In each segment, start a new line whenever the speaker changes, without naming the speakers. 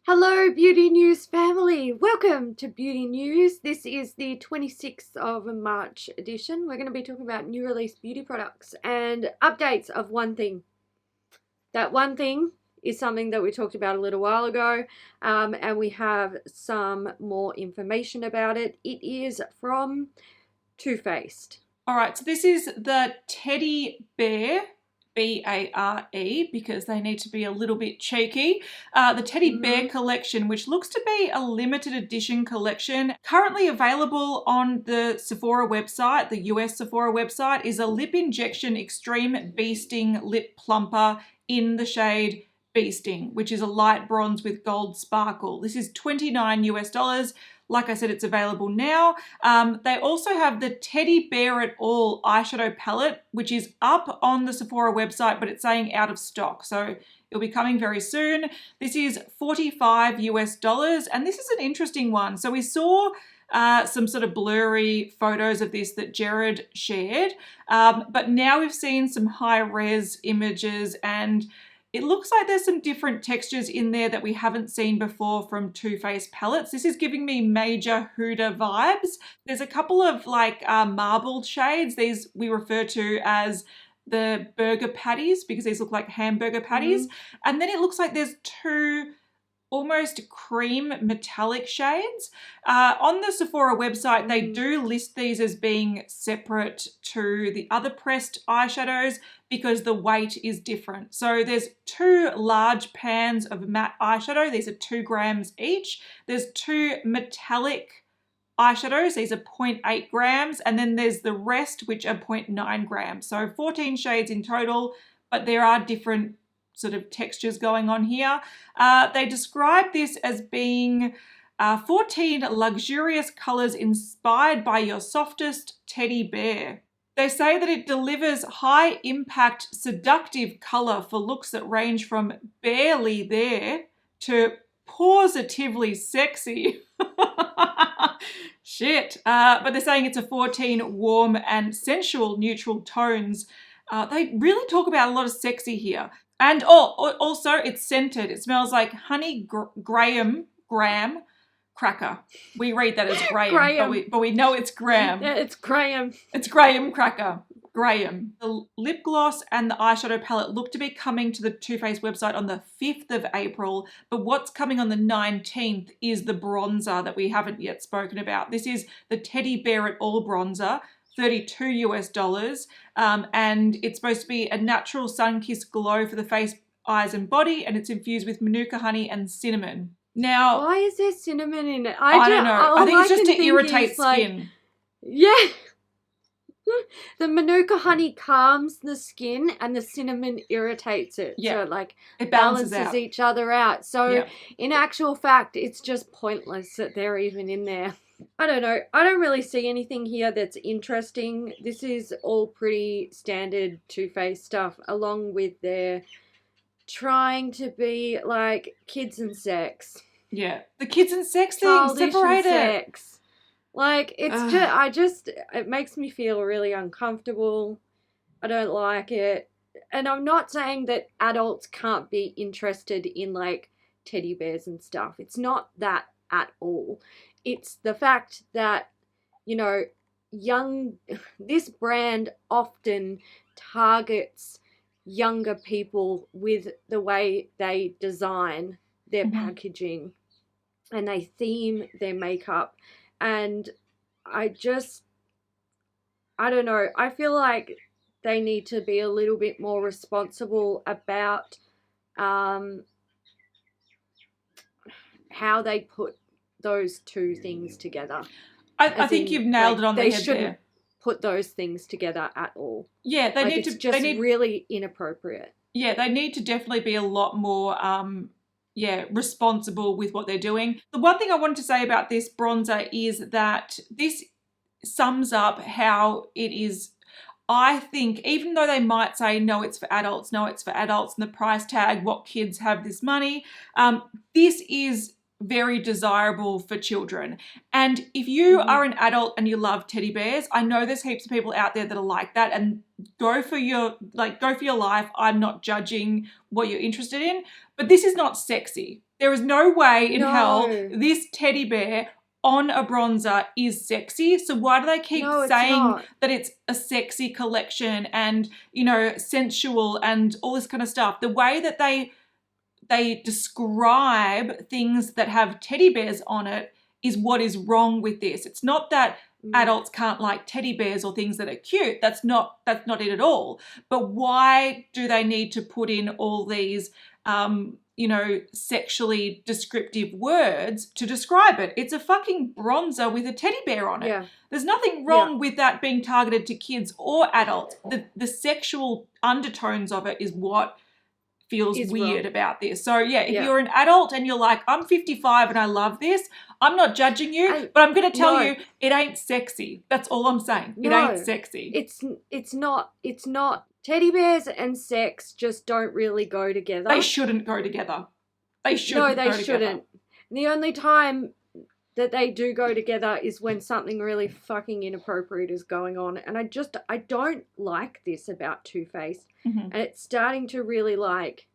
Hello Beauty News family, welcome to Beauty News. This is the 26th of March edition. We're going to be talking about new release beauty products and updates of one thing. That one thing is something that we talked about a little while ago, and we have some more information about it. It is from Too Faced.
Alright, so this is the Teddy Bear, B-A-R-E, because they need to be a little bit cheeky. The Teddy Bear collection, which looks to be a limited edition collection, currently available on the Sephora website, the US Sephora website, is a lip injection extreme bee sting lip plumper in the shade Bee Sting, which is a light bronze with gold sparkle. This is $29 US. Like I said, it's available now. They also have the Teddy Bear It All eyeshadow palette, which is up on the Sephora website, but it's saying out of stock. So it'll be coming very soon. This is $45 US, and this is an interesting one. So we saw some sort of blurry photos of this that Jared shared, but now we've seen some high-res images, and it looks like there's some different textures in there that we haven't seen before from Too Faced palettes. This is giving me major Huda vibes. There's a couple of like marbled shades. These we refer to as the burger patties because these look like hamburger patties. And then it looks like there's two almost cream metallic shades. On the Sephora website, they do list these as being separate to the other pressed eyeshadows because the weight is different. So there's two large pans of matte eyeshadow. These are 2 grams each. There's 2 metallic eyeshadows. These are 0.8 grams. And then there's the rest, which are 0.9 grams. So 14 shades in total, but there are different sort of textures going on here. They describe this as being 14 luxurious colors inspired by your softest teddy bear. They say that it delivers high impact, seductive color for looks that range from barely there to positively sexy. Shit. But they're saying it's a 14 warm and sensual neutral tones. They really talk about a lot of sexy here. And also it's scented. It smells like honey graham cracker. We read that as Graham. But we know it's Graham.
Yeah, it's Graham.
It's Graham cracker. Graham. The lip gloss and the eyeshadow palette look to be coming to the Too Faced website on the 5th of April, but what's coming on the 19th is the bronzer that we haven't yet spoken about. This is the Teddy Bear It All bronzer. $32 US, and it's supposed to be a natural sun-kissed glow for the face, eyes, and body, and it's infused with manuka honey and cinnamon. Now,
why is there cinnamon in it?
I don't know. I think it's just to irritate skin.
Yeah. The manuka honey calms the skin and the cinnamon irritates it.
Yeah.
So
it
balances each other out. So in actual fact, it's just pointless that they're even in there. I don't know. I don't really see anything here that's interesting. This is all pretty standard Too Faced stuff, along with their trying to be like kids and sex.
Yeah, the kids and sex thing,
Childish
separate
and sex. Like, it's it makes me feel really uncomfortable. I don't like it. And I'm not saying that adults can't be interested in like teddy bears and stuff. It's not that at all. It's the fact that, you know, this brand often targets younger people with the way they design their packaging and they theme their makeup. And I don't know, I feel like they need to be a little bit more responsible about how they put those two things together.
I think you've nailed it on the head there. They shouldn't
put those things together at all.
Yeah,
it's just really inappropriate.
Yeah, they need to definitely be a lot more responsible with what they're doing. The one thing I wanted to say about this bronzer is that this sums up how it is. I think even though they might say, no, it's for adults, and the price tag, what kids have this money, this is very desirable for children. And if you are an adult and you love teddy bears, I know there's heaps of people out there that are like that, and go for your life. I'm not judging what you're interested in, but this is not sexy. There is no way in hell this teddy bear on a bronzer is sexy. So why do they keep saying that it's a sexy collection and, you know, sensual and all this kind of stuff? The way that they describe things that have teddy bears on it is what is wrong with this. It's not that adults can't like teddy bears or things that are cute. That's not it at all. But why do they need to put in all these you know, sexually descriptive words to describe it? It's a fucking bronzer with a teddy bear on it.
Yeah.
There's nothing wrong with that being targeted to kids or adults. The sexual undertones of it is what feels weird about this. So yeah, if you're an adult and you're like, I'm 55 and I love this, I'm not judging you, but I'm going to tell you it ain't sexy. That's all I'm saying. It ain't sexy.
It's not. Teddy bears and sex just don't really go together.
They shouldn't go together. They shouldn't.
No, they shouldn't. The only time that they do go together is when something really fucking inappropriate is going on. And I don't like this about Too Faced. And it's starting to really, like,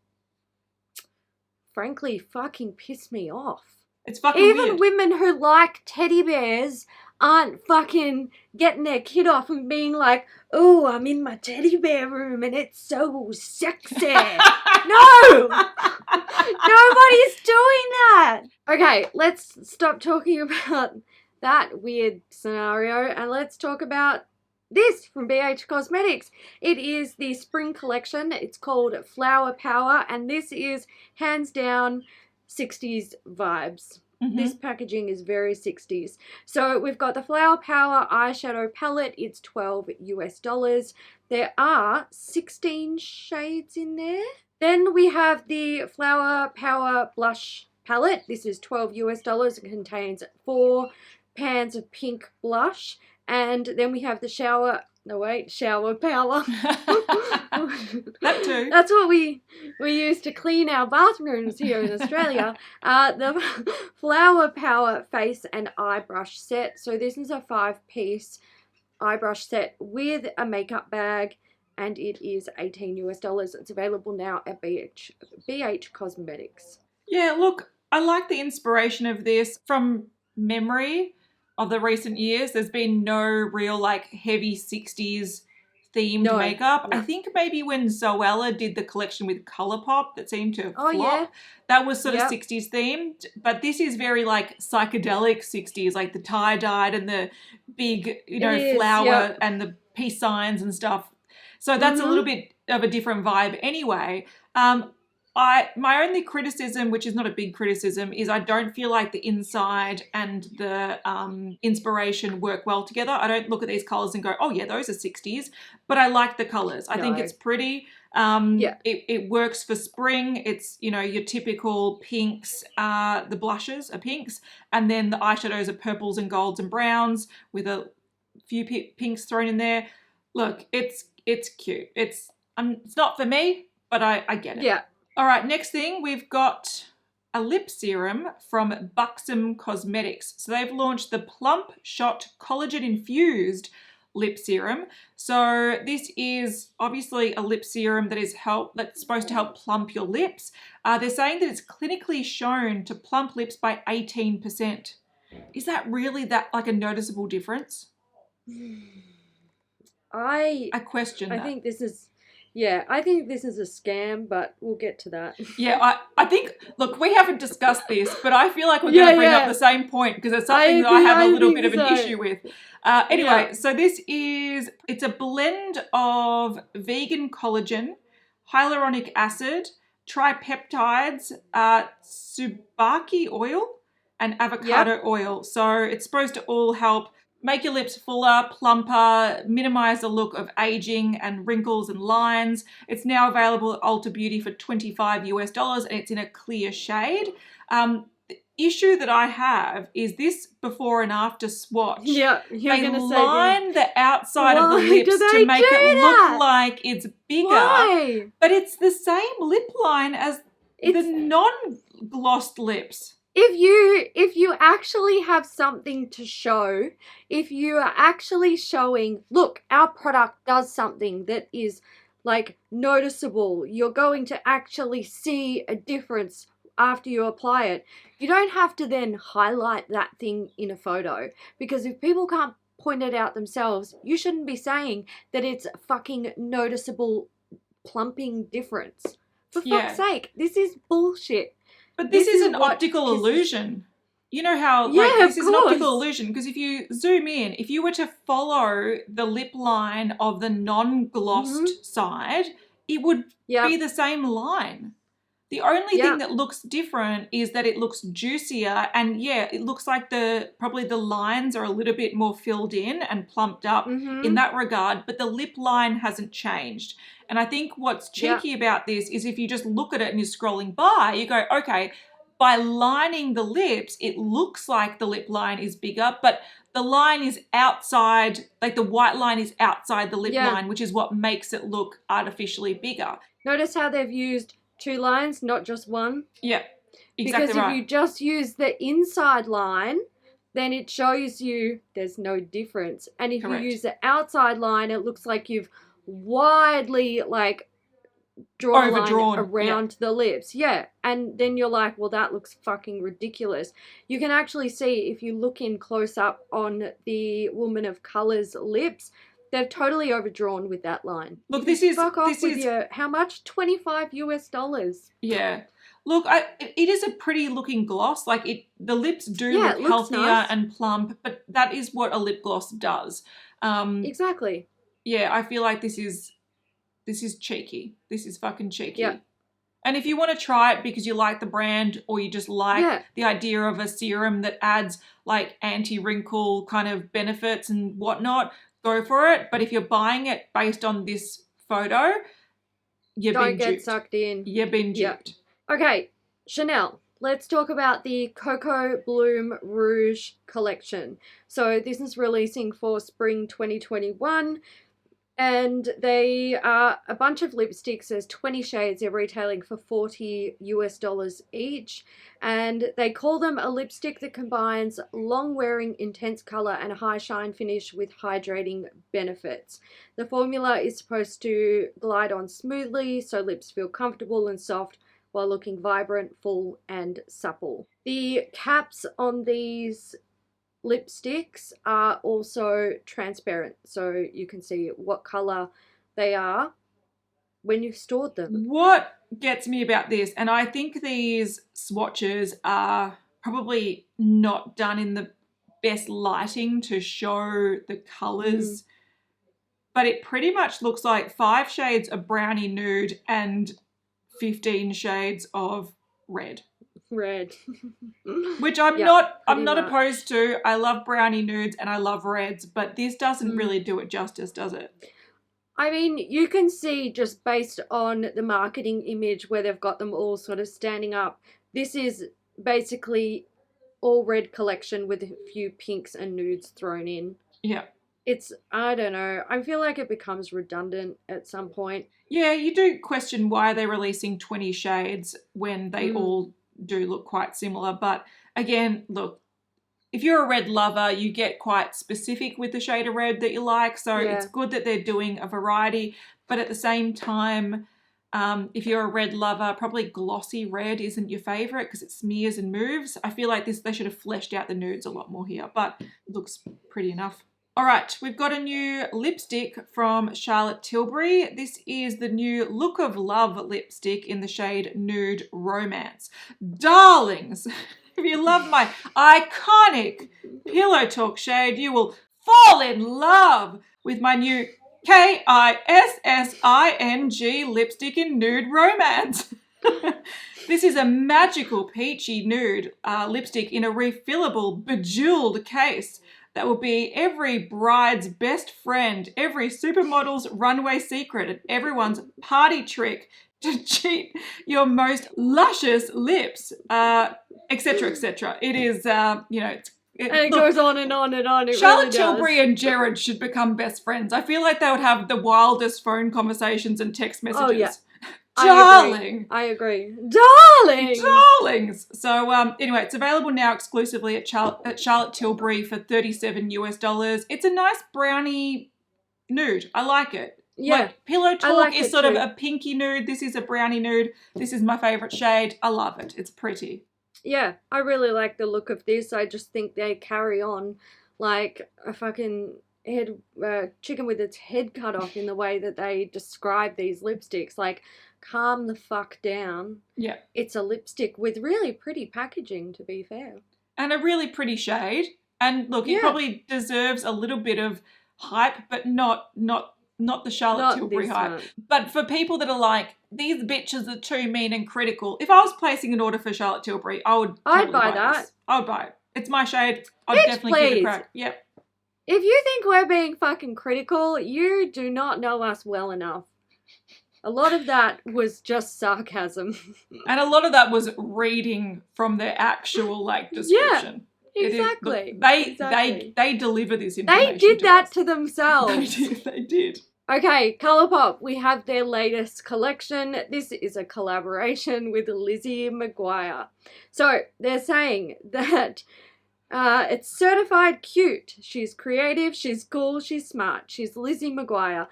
frankly, fucking piss me off.
It's fucking
Even
weird.
women who like teddy bears aren't fucking getting their kid off and being like, oh, I'm in my teddy bear room and it's so sexy. No! Nobody's doing that. Okay, let's stop talking about that weird scenario and let's talk about this from BH Cosmetics. It is the spring collection. It's called Flower Power and this is hands down 60s vibes. This packaging is very 60s. So we've got the Flower Power eyeshadow palette. It's $12 US. There are 16 shades in there. Then we have the Flower Power blush palette. This is $12 US. It contains 4 pans of pink blush. And then we have the Shower Power.
That too.
That's what we use to clean our bathrooms here in Australia. The Flower Power face and eye brush set. So this is a 5-piece eye brush set with a makeup bag and it is $18 US. It's available now at BH Cosmetics.
Yeah, look, I like the inspiration of this. From memory of the recent years, there's been no real like heavy 60s themed makeup. No. I think maybe when Zoella did the collection with Colourpop that seemed to flop, that was sort of 60s themed. But this is very like psychedelic 60s, like the tie-dyed and the big, you know, flower and the peace signs and stuff. So that's a little bit of a different vibe anyway. My only criticism, which is not a big criticism, is I don't feel like the inside and the inspiration work well together. I don't look at these colours and go, oh yeah, those are 60s, but I like the colours. I think it's pretty. It works for spring. It's, you know, your typical pinks, the blushes are pinks, and then the eyeshadows are purples and golds and browns with a few pinks thrown in there. Look, it's cute. It's not for me, but I get it.
Yeah.
All right, next thing, we've got a lip serum from Buxom Cosmetics. So they've launched the Plump Shot Collagen Infused Lip Serum. So this is obviously a lip serum that's supposed to help plump your lips. They're saying that it's clinically shown to plump lips by 18%. Is that really like a noticeable difference? I question that.
I think this is... Yeah, I think this is a scam, but we'll get to that.
Yeah, I think, look, we haven't discussed this, but I feel like we're going to bring up the same point because it's something that I have a little bit of an issue with. Anyway, so it's a blend of vegan collagen, hyaluronic acid, tripeptides, tsubaki oil, and avocado oil. So it's supposed to all help make your lips fuller, plumper, minimize the look of aging and wrinkles and lines. It's now available at Ulta Beauty for $25 US and it's in a clear shade. The issue that I have is this before and after swatch.
Yeah,
they line the outside of the lips to make it look like it's bigger.
Why?
But it's the same lip line as the non-glossed lips.
if you actually have something to show, if you are actually showing, look, our product does something that is like noticeable, you're going to actually see a difference after you apply it. You don't have to then highlight that thing in a photo, because if people can't point it out themselves, you shouldn't be saying that it's a fucking noticeable plumping difference. For fuck's sake, this is bullshit.
But this is an optical illusion. You know how, like, this is an optical illusion, because if you zoom in, if you were to follow the lip line of the non-glossed side, it would be the same line. The only thing that looks different is that it looks juicier, and it looks like probably the lines are a little bit more filled in and plumped up in that regard, but the lip line hasn't changed. And I think what's cheeky about this is if you just look at it and you're scrolling by, you go, okay, by lining the lips, it looks like the lip line is bigger, but the line is outside, like the white line is outside the lip line, which is what makes it look artificially bigger.
Notice how they've used 2 lines, not just one?
Yeah, exactly.
Because if you just use the inside line, then it shows you there's no difference. And if you use the outside line, it looks like you've widely, like, drawn a line around the lips. Yeah. And then you're like, well, that looks fucking ridiculous. You can actually see, if you look in close up on the Woman of Colour's lips, they've totally overdrawn with that line.
Look, this is...
Fuck off with your... How much? $25 US.
Yeah. Look, it is a pretty looking gloss. Like, the lips do look healthier and plump, but that is what a lip gloss does.
Exactly.
Yeah, I feel like this is cheeky. This is fucking cheeky. Yeah. And if you want to try it because you like the brand, or you just like the idea of a serum that adds, like, anti-wrinkle kind of benefits and whatnot, go for it. But if you're buying it based on this photo, you've been duped. Don't get
sucked in.
You've been duped.
Okay, Chanel. Let's talk about the Coco Bloom Rouge collection. So this is releasing for spring 2021. And they are a bunch of lipsticks. There's 20 shades. They're retailing for $40 US each. And they call them a lipstick that combines long-wearing intense color and a high shine finish with hydrating benefits. The formula is supposed to glide on smoothly so lips feel comfortable and soft while looking vibrant, full, and supple. The caps on these lipsticks are also transparent, so you can see what color they are when you've stored them.
What gets me about this, and I think these swatches are probably not done in the best lighting to show the colors, but it pretty much looks like 5 shades of brownie nude and 15 shades of red. Which I'm not opposed to. I love brownie nudes and I love reds, but this doesn't really do it justice, does it?
I mean, you can see just based on the marketing image where they've got them all sort of standing up, this is basically all red collection with a few pinks and nudes thrown in.
Yeah.
It's, I don't know, I feel like it becomes redundant at some point.
Yeah, you do question why they're releasing 20 shades when they all do look quite similar. But again, look, if you're a red lover, you get quite specific with the shade of red that you like. So it's good that they're doing a variety. But at the same time, if you're a red lover, probably glossy red isn't your favorite because it smears and moves. I feel like they should have fleshed out the nudes a lot more here, but it looks pretty enough. All right, we've got a new lipstick from Charlotte Tilbury. This is the new Look of Love lipstick in the shade Nude Romance. Darlings, if you love my iconic Pillow Talk shade, you will fall in love with my new KISSING lipstick in Nude Romance. This is a magical peachy nude lipstick in a refillable, bejeweled case that will be every bride's best friend, every supermodel's runway secret, and everyone's party trick to cheat your most luscious lips, etc., etc. It is,
it goes on and on and on.
Charlotte Tilbury and Jared should become best friends. I feel like they would have the wildest phone conversations and text messages.
Oh, yeah.
Darling.
I agree. Darling.
Darlings. So anyway, it's available now exclusively at Charlotte Tilbury for $37 US. It's a nice brownie nude. I like it.
Yeah.
Like Pillow Talk
like
is
it
sort
too.
of a pinky nude. This is a brownie nude. This is my favourite shade. I love it. It's pretty.
Yeah, I really like the look of this. I just think they carry on like a fucking chicken with its head cut off in the way that they describe these lipsticks. Like, calm the fuck down.
Yeah.
It's a lipstick with really pretty packaging, to be fair.
And a really pretty shade. And look, it probably deserves a little bit of hype, but not the Charlotte Tilbury hype. But for people that are like, these bitches are too mean and critical, if I was placing an order for Charlotte Tilbury, I'd buy that. I would buy it. It's my shade. I'd definitely give it a crack. Yep.
If you think we're being fucking critical, you do not know us well enough. A lot of that was just sarcasm.
And a lot of that was reading from their actual description.
Yeah, exactly.
They deliver this information.
They did that to themselves.
They did.
Okay, Colourpop, we have their latest collection. This is a collaboration with Lizzie McGuire. So they're saying that it's certified cute. She's creative, she's cool, she's smart. She's Lizzie McGuire.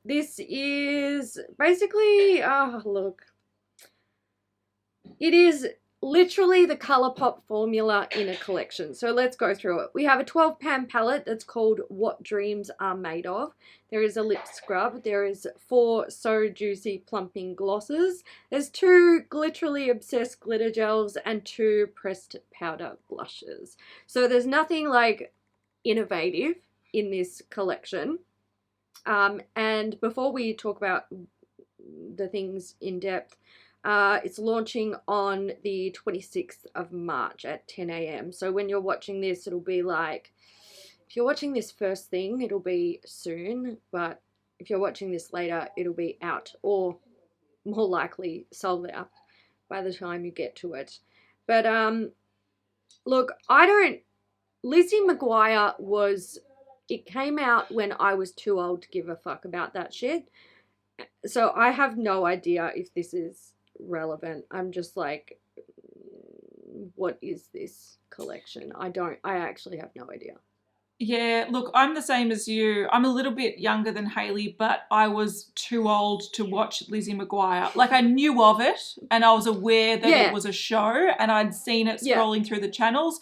This is basically, look. It is literally the Colourpop formula in a collection. So let's go through it. We have a 12-pan palette that's called What Dreams Are Made Of. There is a lip scrub. There is 4 So Juicy Plumping glosses. There's 2 Glitterally Obsessed glitter gels and 2 pressed powder blushes. So there's nothing like innovative in this collection. And before we talk about the things in depth, it's launching on the 26th of March at 10 a.m. So when you're watching this, it'll be like, if you're watching this first thing, it'll be soon. But if you're watching this later, it'll be out, or more likely sold out by the time you get to it. But look, Lizzie McGuire it came out when I was too old to give a fuck about that shit. So I have no idea if this is relevant. I'm just like, what is this collection? I actually have no idea.
Yeah, look, I'm the same as you. I'm a little bit younger than Hailey, but I was too old to watch Lizzie McGuire. Like, I knew of it and I was aware that it was a show and I'd seen it scrolling through the channels,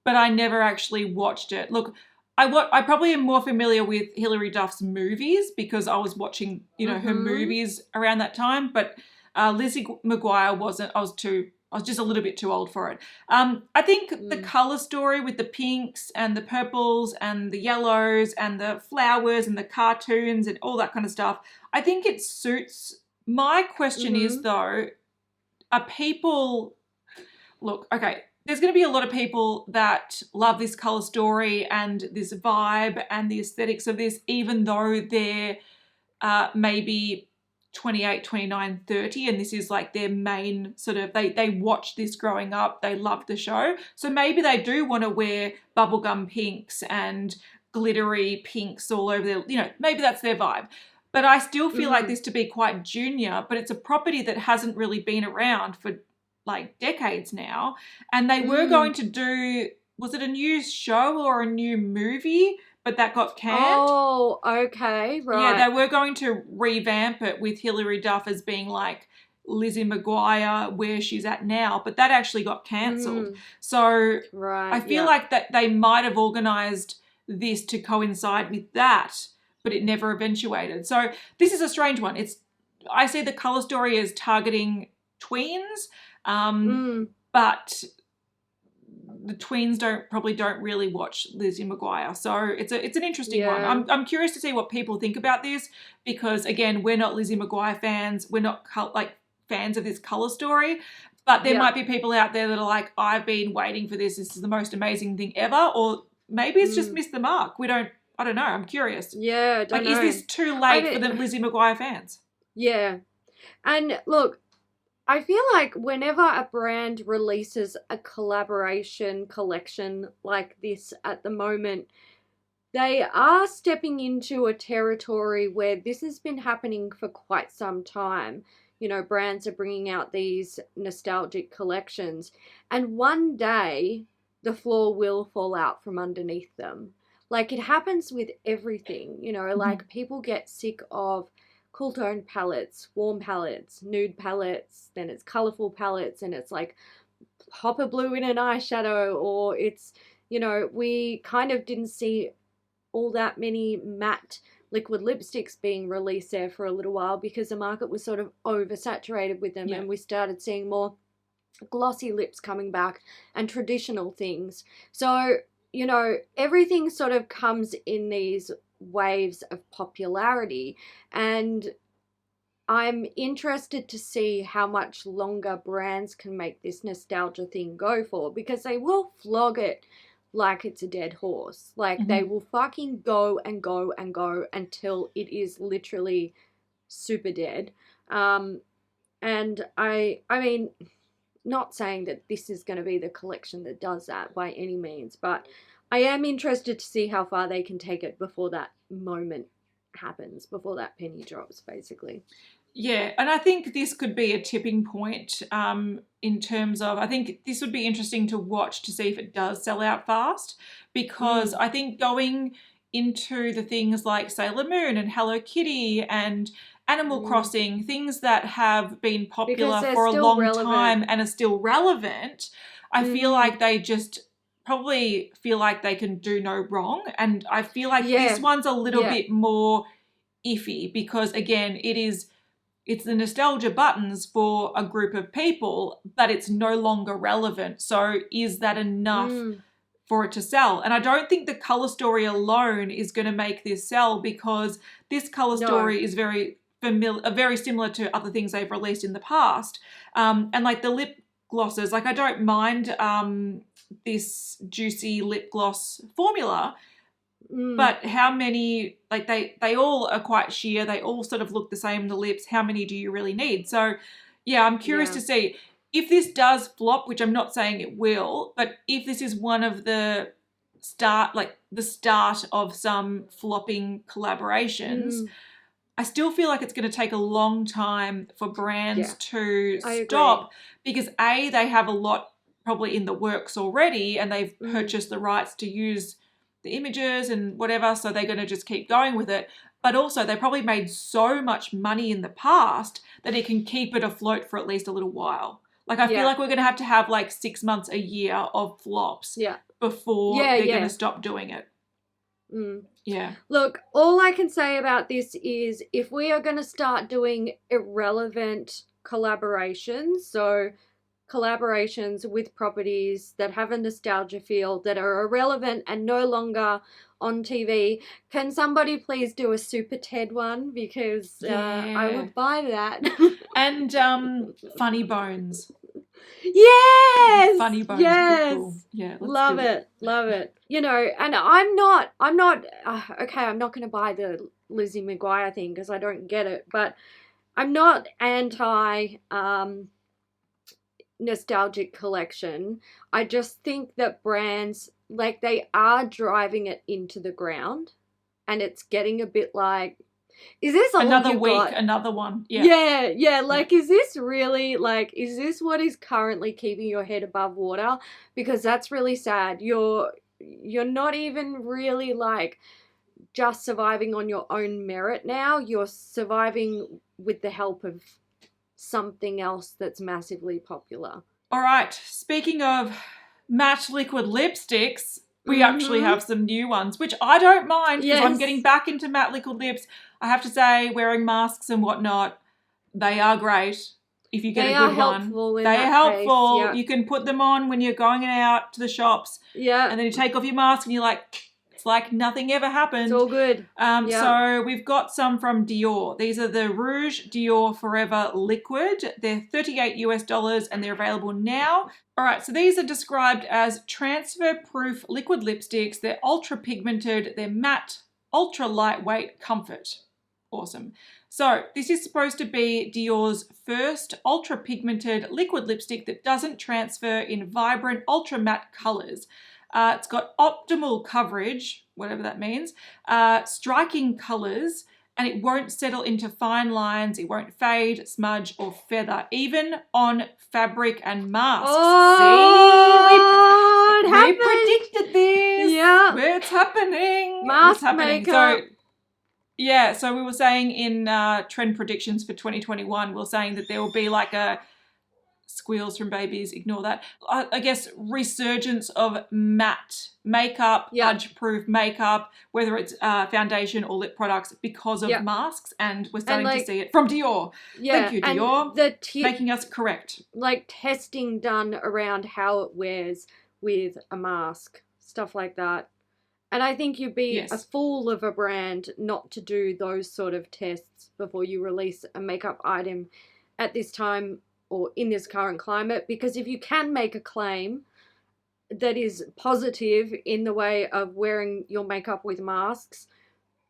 but I never actually watched it. Look, I probably am more familiar with Hilary Duff's movies because I was watching, her movies around that time. But Lizzie McGuire wasn't. I was just a little bit too old for it. I think the colour story with the pinks and the purples and the yellows and the flowers and the cartoons and all that kind of stuff, I think it suits. My question is, though, are people... Look, okay, there's going to be a lot of people that love this colour story and this vibe and the aesthetics of this, even though they're maybe 28, 29, 30, and this is like their main sort of, they watched this growing up, they loved the show. So maybe they do want to wear bubblegum pinks and glittery pinks all over their, maybe that's their vibe. But I still feel like this to be quite junior, but it's a property that hasn't really been around for like decades now. And they were going to do, was it a new show or a new movie? But that got canned. Oh,
okay, right.
Yeah, they were going to revamp it with Hilary Duff as being like Lizzie McGuire where she's at now, but that actually got cancelled. So I feel like that they might have organised this to coincide with that, but it never eventuated. So this is a strange one. I see the colour story as targeting tweens, but the tweens probably don't really watch Lizzie McGuire. So it's an interesting one. I'm curious to see what people think about this because, again, we're not Lizzie McGuire fans. We're not fans of this colour story. But there might be people out there that are like, I've been waiting for this. This is the most amazing thing ever. Or maybe it's just missed the mark. I don't know. I'm curious.
Yeah, don't know.
Is this too late for the Lizzie McGuire fans?
Yeah. And look, I feel like whenever a brand releases a collaboration collection like this at the moment, they are stepping into a territory where this has been happening for quite some time. You know, brands are bringing out these nostalgic collections, and one day the floor will fall out from underneath them. Like, it happens with everything, you know, like people get sick of cool tone palettes, warm palettes, nude palettes, then it's colorful palettes, and it's like hopper blue in an eyeshadow, or it's, you know, we kind of didn't see all that many matte liquid lipsticks being released there for a little while because the market was sort of oversaturated with them, and we started seeing more glossy lips coming back and traditional things. So, you know, everything sort of comes in these waves of popularity, and I'm interested to see how much longer brands can make this nostalgia thing go for, because they will flog it like it's a dead horse. Like, they will fucking go and go and go until it is literally super dead. And I mean, not saying that this is going to be the collection that does that by any means, but I am interested to see how far they can take it before that moment happens, before that penny drops, basically.
Yeah, and I think this could be a tipping point in terms of, I think this would be interesting to watch to see if it does sell out fast, because I think going into the things like Sailor Moon and Hello Kitty and Animal Crossing, things that have been popular for a long time and are still relevant, I feel like they just probably feel like they can do no wrong. And I feel like this one's a little bit more iffy because, again, it's the nostalgia buttons for a group of people, but it's no longer relevant. So is that enough for it to sell? And I don't think the color story alone is going to make this sell, because this color story is very familiar, very similar to other things they've released in the past. And like the lip glosses, like I don't mind this juicy lip gloss formula, but how many, like they all are quite sheer. They all sort of look the same in the lips. How many do you really need? So yeah, I'm curious to see if this does flop, which I'm not saying it will, but if this is one of the start of some flopping collaborations, I still feel like it's going to take a long time for brands to stop, because A, they have a lot probably in the works already, and they've purchased the rights to use the images and whatever, so they're going to just keep going with it. But also they probably made so much money in the past that it can keep it afloat for at least a little while. Like I feel like we're going to have like 6 months, a year of flops before they're going to stop doing it. Yeah.
Look, all I can say about this is if we are going to start doing irrelevant collaborations, so collaborations with properties that have a nostalgia feel, that are irrelevant and no longer on TV, can somebody please do a Super Ted one? Because I would buy that.
And Funny Bones.
Yes!
Funny Bones.
Yes!
Cool. Yeah,
love it. Love it. You know, and I'm not okay, I'm not going to buy the Lizzie McGuire thing because I don't get it, but I'm not anti nostalgic collection. I just think that brands, like, they are driving it into the ground, and it's getting a bit like, is this all
another
you've
week
got?
Another one?
Like, is this really, like, is this what is currently keeping your head above water? Because that's really sad. You're not even really like just surviving on your own merit now. You're surviving with the help of something else that's massively popular.
All right, speaking of matte liquid lipsticks, we actually have some new ones, which I don't mind because I'm getting back into matte liquid lips. I have to say, wearing masks and whatnot, they are great if you get a good one. They are helpful.
Yeah.
You can put them on when you're going out to the shops.
Yeah.
And then you take off your mask and you're like, it's like nothing ever happened.
It's all good.
So we've got some from Dior. These are the Rouge Dior Forever Liquid. They're $38 US and they're available now. All right, so these are described as transfer-proof liquid lipsticks. They're ultra-pigmented, they're matte, ultra-lightweight comfort. Awesome. So this is supposed to be Dior's first ultra-pigmented liquid lipstick that doesn't transfer in vibrant ultra-matte colours. It's got optimal coverage, whatever that means, striking colours, and it won't settle into fine lines. It won't fade, smudge, or feather, even on fabric and masks.
Oh,
See, we predicted this.
Yeah.
It's happening.
Mask
it's happening.
makeup.
So we were saying in trend predictions for 2021, we were saying that there will be like a squeals from babies, ignore that. I guess resurgence of matte makeup, smudge-proof makeup, whether it's foundation or lip products because of masks, and we're starting to see it from Dior. Thank you, Dior, making us correct.
Like testing done around how it wears with a mask, stuff like that. And I think you'd be a fool of a brand not to do those sort of tests before you release a makeup item at this time or in this current climate, because if you can make a claim that is positive in the way of wearing your makeup with masks,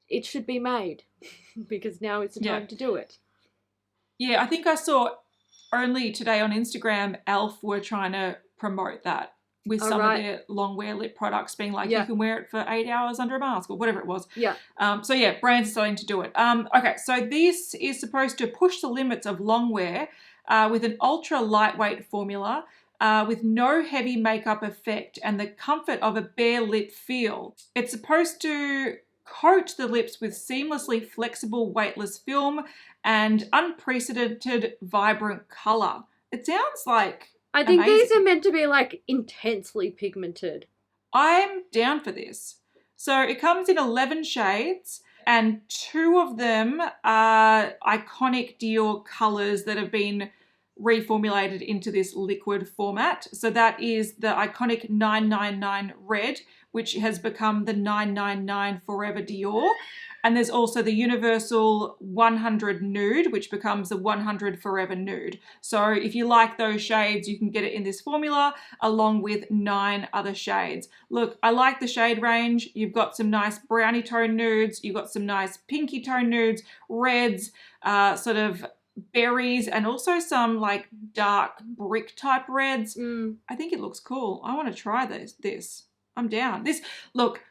it should be made because now is the time to do it.
Yeah, I think I saw only today on Instagram, e.l.f. were trying to promote that with some of their long wear lip products being like, you can wear it for 8 hours under a mask or whatever it was. So brands are starting to do it. Okay, so this is supposed to push the limits of long wear with an ultra lightweight formula with no heavy makeup effect and the comfort of a bare lip feel. It's supposed to coat the lips with seamlessly flexible weightless film and unprecedented vibrant colour. It sounds like
I think these are meant to be like intensely pigmented.
I'm down for this. So it comes in 11 shades and 2 of them are iconic Dior colours that have been reformulated into this liquid format. So that is the iconic 999 red, which has become the 999 Forever Dior. And there's also the universal 100 Nude, which becomes the 100 Forever Nude. So if you like those shades, you can get it in this formula along with 9 other shades. Look, I like the shade range. You've got some nice brownie tone nudes. You've got some nice pinky tone nudes, reds, sort of berries, and also some like dark brick type reds. I think it looks cool. I want to try this. I'm down. Look,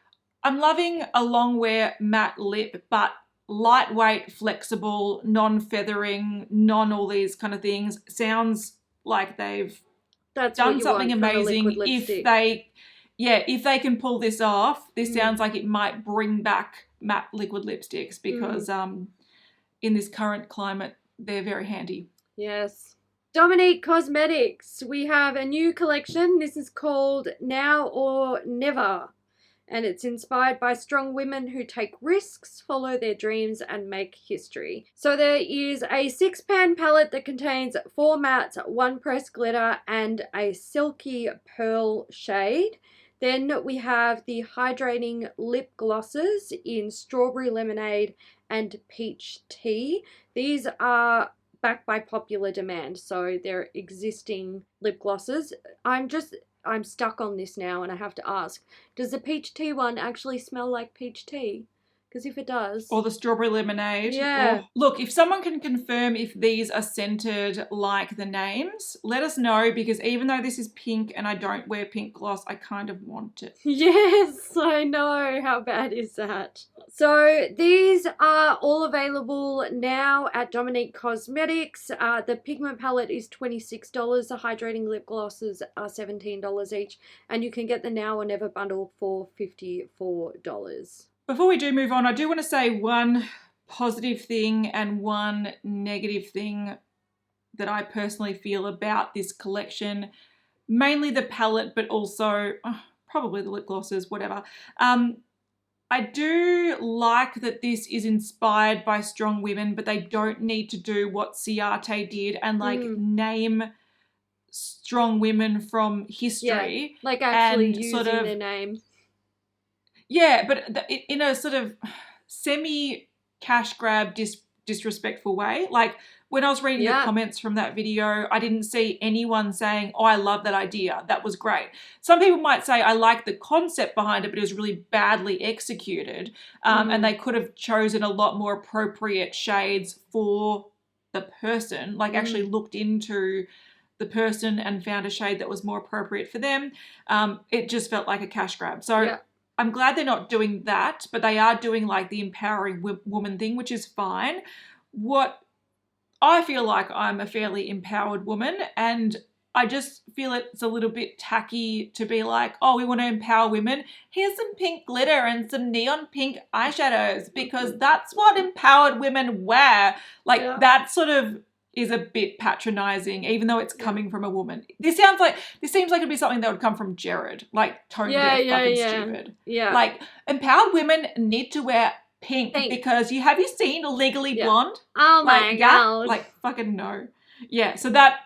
I'm loving a long wear matte lip, but lightweight, flexible, non-feathering, all these kind of things. Sounds like they've done something amazing. If they can pull this off, this sounds like it might bring back matte liquid lipsticks because in this current climate, they're very handy.
Yes. Dominique Cosmetics. We have a new collection. This is called Now or Never. And it's inspired by strong women who take risks, follow their dreams, and make history. So there is a 6-pan palette that contains 4 mattes, 1 pressed glitter, and a silky pearl shade. Then we have the hydrating lip glosses in Strawberry Lemonade and Peach Tea. These are backed by popular demand, so they're existing lip glosses. I'm stuck on this now and I have to ask, does the peach tea one actually smell like peach tea? Because if it does...
Or the strawberry lemonade.
Yeah.
Look, if someone can confirm if these are scented like the names, let us know, because even though this is pink and I don't wear pink gloss, I kind of want it.
Yes, I know. How bad is that? So these are all available now at Dominique Cosmetics. The pigment palette is $26. The hydrating lip glosses are $17 each. And you can get the Now or Never bundle for $54.
Before we do move on, I do want to say one positive thing and one negative thing that I personally feel about this collection. Mainly the palette, but also probably the lip glosses, whatever. I do like that this is inspired by strong women, but they don't need to do what Ciate did and name strong women from history.
Yeah, like actually using their name.
Yeah, but in a sort of semi-cash grab disrespectful way. Like when I was reading the comments from that video, I didn't see anyone saying, oh, I love that idea. That was great. Some people might say, I like the concept behind it, but it was really badly executed. And they could have chosen a lot more appropriate shades for the person, like actually looked into the person and found a shade that was more appropriate for them. It just felt like a cash grab. So
Yeah.
I'm glad they're not doing that, but they are doing like the empowering woman thing, which is fine. What I feel like I'm a fairly empowered woman, and I just feel it's a little bit tacky to be like, oh, we want to empower women. Here's some pink glitter and some neon pink eyeshadows, because that's what empowered women wear. Like that sort of is a bit patronizing, even though it's coming from a woman. This seems like it'd be something that would come from Jared, like tone deaf, fucking stupid.
Yeah.
Like, empowered women need to wear pink. Because have you seen Legally Blonde?
Oh my god.
Like, fucking no. Yeah, so that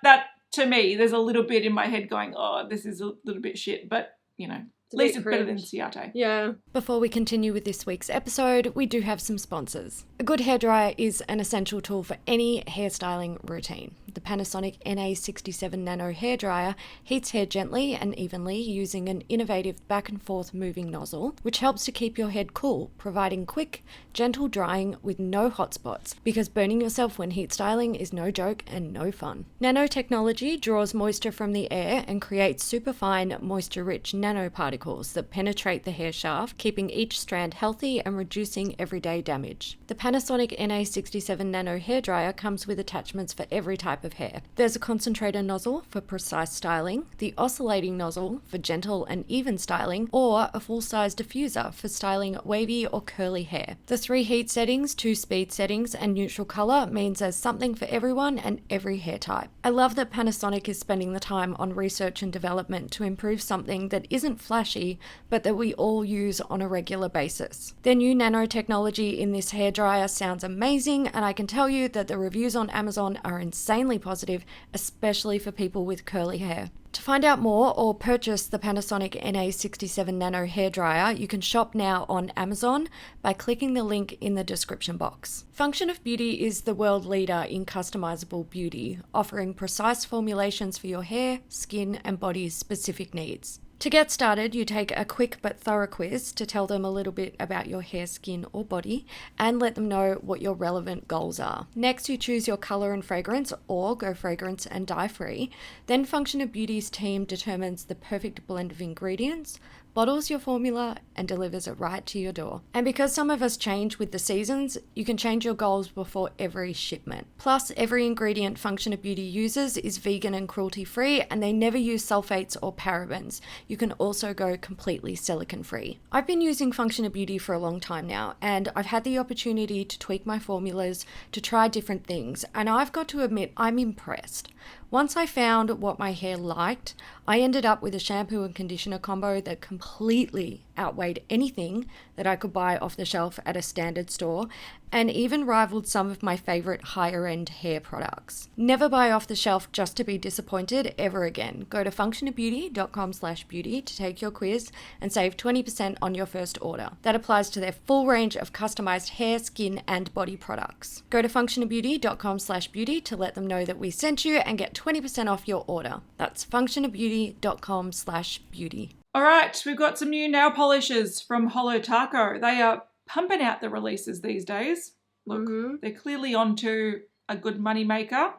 to me, there's a little bit in my head going, oh, this is a little bit shit, but you know, at least it's better than Ciate.
Yeah.
Before we continue with this week's episode, we do have some sponsors. A good hairdryer is an essential tool for any hairstyling routine. The Panasonic NA67 Nano hairdryer heats hair gently and evenly using an innovative back and forth moving nozzle, which helps to keep your head cool, providing quick, gentle drying with no hot spots, because burning yourself when heat styling is no joke and no fun. Nanotechnology draws moisture from the air and creates superfine, moisture-rich nanoparticles that penetrate the hair shaft, keeping each strand healthy and reducing everyday damage. The Panasonic NA67 Nano hairdryer comes with attachments for every type of hair. There's a concentrator nozzle for precise styling, the oscillating nozzle for gentle and even styling, or a full-size diffuser for styling wavy or curly hair. The 3 heat settings, 2 speed settings, and neutral color means there's something for everyone and every hair type. I love that Panasonic is spending the time on research and development to improve something that isn't flashy, but that we all use on a regular basis. Their new nanotechnology in this hairdryer sounds amazing, and I can tell you that the reviews on Amazon are insanely positive, especially for people with curly hair. To find out more or purchase the Panasonic NA67 Nano hairdryer, you can shop now on Amazon by clicking the link in the description box. Function of Beauty is the world leader in customizable beauty, offering precise formulations for your hair, skin, and body's specific needs. To get started, you take a quick but thorough quiz to tell them a little bit about your hair, skin, or body, and let them know what your relevant goals are. Next, you choose your color and fragrance, or go fragrance and dye-free. Then Function of Beauty's team determines the perfect blend of ingredients, bottles your formula, and delivers it right to your door. And because some of us change with the seasons, you can change your goals before every shipment. Plus, every ingredient Function of Beauty uses is vegan and cruelty-free, and they never use sulfates or parabens. You can also go completely silicone-free. I've been using Function of Beauty for a long time now, and I've had the opportunity to tweak my formulas to try different things, and I've got to admit I'm impressed. Once I found what my hair liked, I ended up with a shampoo and conditioner combo that completely outweighed anything that I could buy off the shelf at a standard store, and even rivaled some of my favorite higher end hair products. Never buy off the shelf just to be disappointed ever again. Go to functionofbeauty.com/beauty to take your quiz and save 20% on your first order. That applies to their full range of customized hair, skin, and body products. Go to functionofbeauty.com/beauty to let them know that we sent you and get 20% off your order. That's functionofbeauty.com/beauty.
All right, we've got some new nail polishes from Holo Taco. They are pumping out the releases these days. Look, they're clearly onto a good money maker.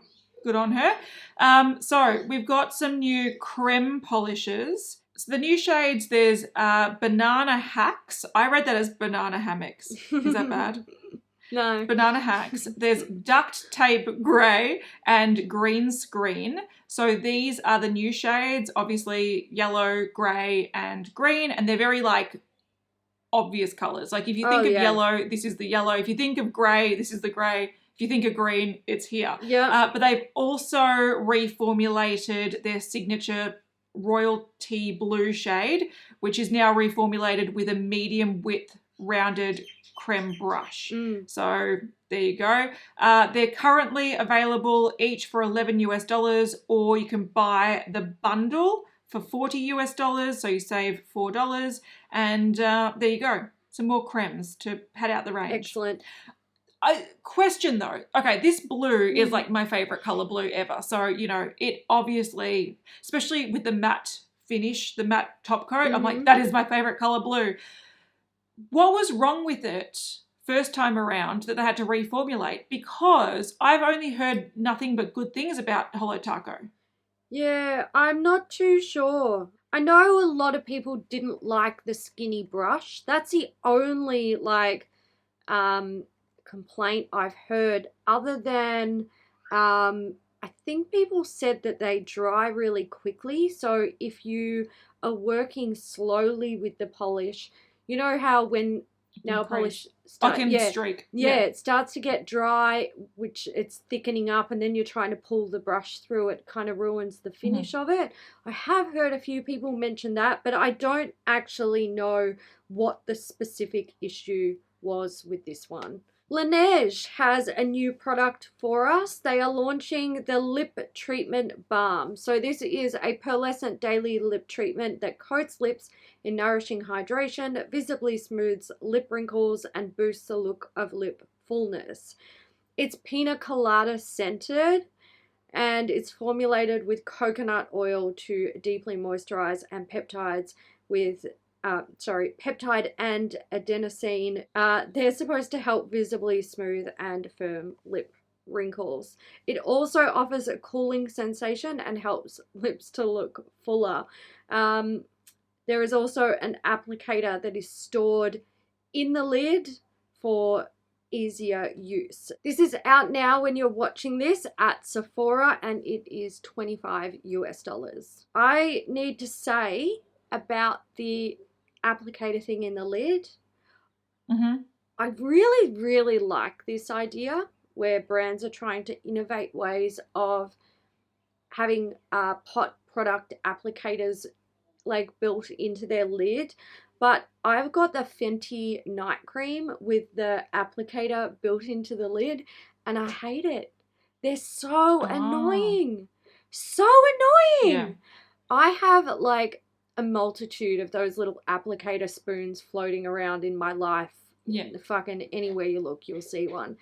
Good on her. So we've got some new creme polishes. So the new shades, there's Banana Hacks. I read that as Banana Hammocks. Is that bad?
No.
Banana Hacks. There's Duct Tape Grey and Green Screen. So these are the new shades, obviously yellow, grey, and green, and they're very like obvious colours. Like if you think of yellow, this is the yellow. If you think of grey, this is the grey. If you think of green, it's here.
Yeah.
But they've also reformulated their signature Royalty Blue shade, which is now reformulated with a medium width rounded creme brush. So there you go. They're currently available each for $11 or you can buy the bundle for $40, so you save $4. And there you go. Some more cremes to pad out the range.
Excellent.
Question though. Okay, this blue is like my favorite color blue ever. So, you know, it obviously, especially with the matte finish, the matte top coat, I'm like, that is my favorite color blue. What was wrong with it first time around that they had to reformulate? Because I've only heard nothing but good things about Holo Taco.
Yeah, I'm not too sure. I know a lot of people didn't like the skinny brush. That's the only complaint I've heard, other than I think people said that they dry really quickly. So if you are working slowly with the polish, you know how when nail polish
streak.
Yeah, it starts to get dry, which it's thickening up, and then you're trying to pull the brush through, it kind of ruins the finish of it. I have heard a few people mention that, but I don't actually know what the specific issue was with this one. Laneige has a new product for us. They are launching the Lip Treatment Balm. So this is a pearlescent daily lip treatment that coats lips in nourishing hydration, visibly smooths lip wrinkles, and boosts the look of lip fullness. It's pina colada scented, and it's formulated with coconut oil to deeply moisturize, and peptide and adenosine. They're supposed to help visibly smooth and firm lip wrinkles. It also offers a cooling sensation and helps lips to look fuller. There is also an applicator that is stored in the lid for easier use. This is out now when you're watching this at Sephora, and it is $25 US. I need to say about the applicator thing in the lid, I really, really like this idea where brands are trying to innovate ways of having pot product applicators like built into their lid. But I've got the Fenty night cream with the applicator built into the lid, and I hate it. They're so annoying. So annoying. Yeah. I have like a multitude of those little applicator spoons floating around in my life. Yeah. Fucking anywhere you look, you'll see one.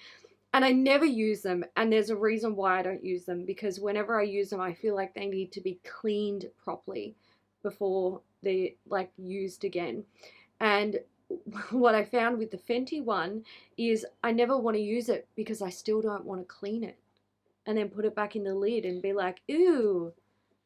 And I never use them. And there's a reason why I don't use them, because whenever I use them, I feel like they need to be cleaned properly before they're like used again. And what I found with the Fenty one is I never want to use it because I still don't want to clean it and then put it back in the lid and be like, ooh,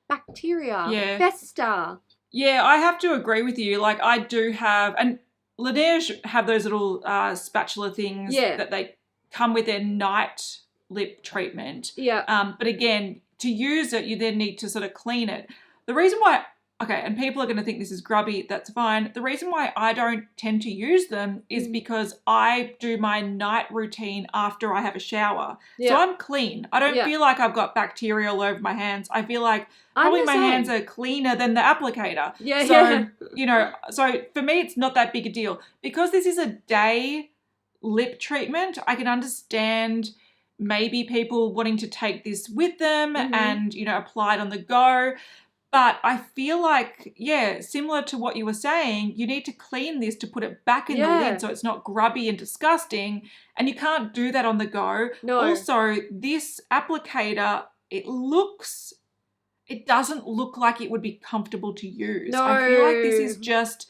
bacteria, festa.
Yeah, I have to agree with you. Like, I do have, and Laneige have those little spatula things that they come with their night lip treatment. Yeah. But again, to use it, you then need to sort of clean it. The reason why, and people are going to think this is grubby, that's fine. The reason why I don't tend to use them is because I do my night routine after I have a shower. Yeah. So I'm clean. I don't feel like I've got bacteria all over my hands. I feel like probably my hands are cleaner than the applicator. Yeah. So, you know, so for me, it's not that big a deal. Because this is a day lip treatment, I can understand maybe people wanting to take this with them and, you know, apply it on the go. But I feel like, similar to what you were saying, you need to clean this to put it back in the lid so it's not grubby and disgusting. And you can't do that on the go. No. Also, this applicator, it doesn't look like it would be comfortable to use. No. I feel like this is just,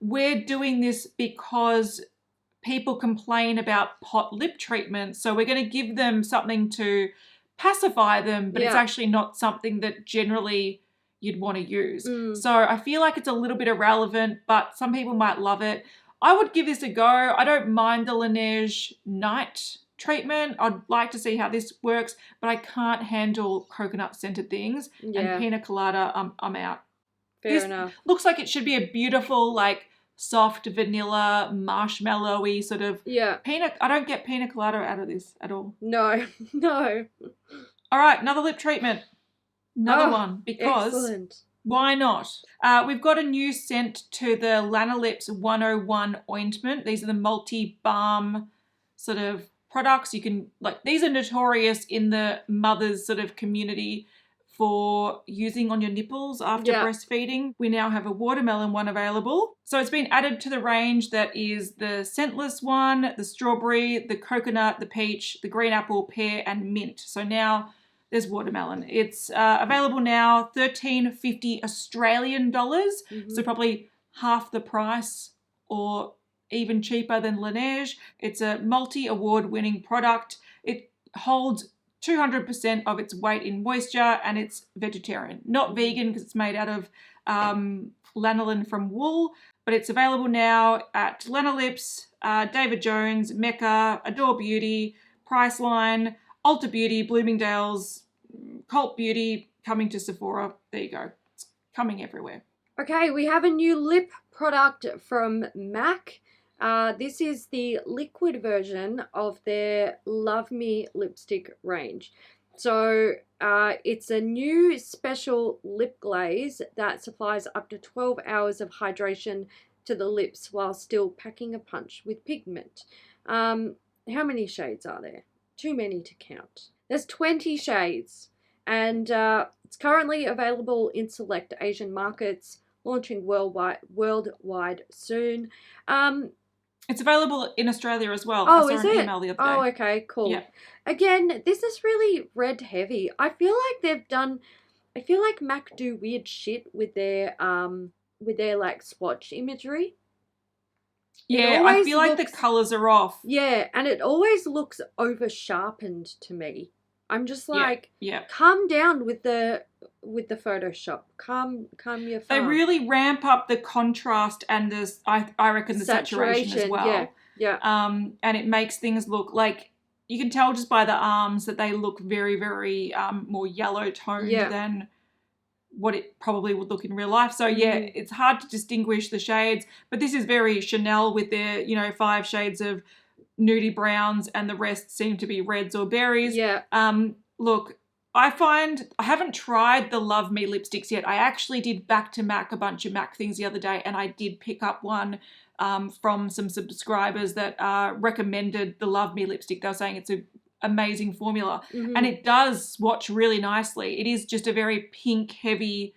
we're doing this because people complain about pot lip treatment. So we're going to give them something to pacify them, but it's actually not something that generally you'd want to use. So I feel like it's a little bit irrelevant, but some people might love it. I would give this a go. I don't mind the Laneige night treatment. I'd like to see how this works, but I can't handle coconut scented things. And pina colada, I'm out.
Fair enough.
Looks like it should be a beautiful, like, soft vanilla, marshmallowy sort of I don't get pina colada out of this at all.
No.
All right, another lip treatment. Another one, because why not? We've got a new scent to the Lanolips 101 ointment. These are the multi-balm sort of products. You can, like, these are notorious in the mothers sort of community for using on your nipples after breastfeeding. We now have a watermelon one available. So it's been added to the range that is the scentless one, the strawberry, the coconut, the peach, the green apple, pear, and mint. So now there's watermelon. It's available now, $13.50 Australian dollars. So probably half the price or even cheaper than Laneige. It's a multi-award winning product. It holds 200% of its weight in moisture, and it's vegetarian. Not vegan because it's made out of lanolin from wool, but it's available now at Lanolips, David Jones, Mecca, Adore Beauty, Priceline, Ulta Beauty, Bloomingdale's, Cult Beauty, coming to Sephora. There you go. It's coming everywhere.
Okay, we have a new lip product from MAC. This is the liquid version of their Love Me lipstick range. So it's a new special lip glaze that supplies up to 12 hours of hydration to the lips while still packing a punch with pigment. How many shades are there? Too many to count. There's 20 shades, and it's currently available in select Asian markets, launching worldwide soon.
It's available in Australia as well.
Oh,
I saw
is
an
it?
email the other day.
Oh, okay, cool.
Yeah.
Again, this is really red heavy. I feel like MAC do weird shit with their like swatch imagery.
Yeah, I feel like the colours are off.
Yeah, and it always looks over sharpened to me. I'm just like,
yeah.
Calm down with the Photoshop. Calm your phone.
They really ramp up the contrast and I reckon the saturation as well.
Yeah.
And it makes things look like, you can tell just by the arms that they look very, very more yellow toned than what it probably would look in real life. So it's hard to distinguish the shades, but this is very Chanel with their, 5 shades of nudie browns, and the rest seem to be reds or berries.
Yeah.
Look, I haven't tried the Love Me lipsticks yet. I actually did back to MAC a bunch of MAC things the other day, and I did pick up one from some subscribers that recommended the Love Me lipstick. They were saying it's an amazing formula, and it does swatch really nicely. It is just a very pink heavy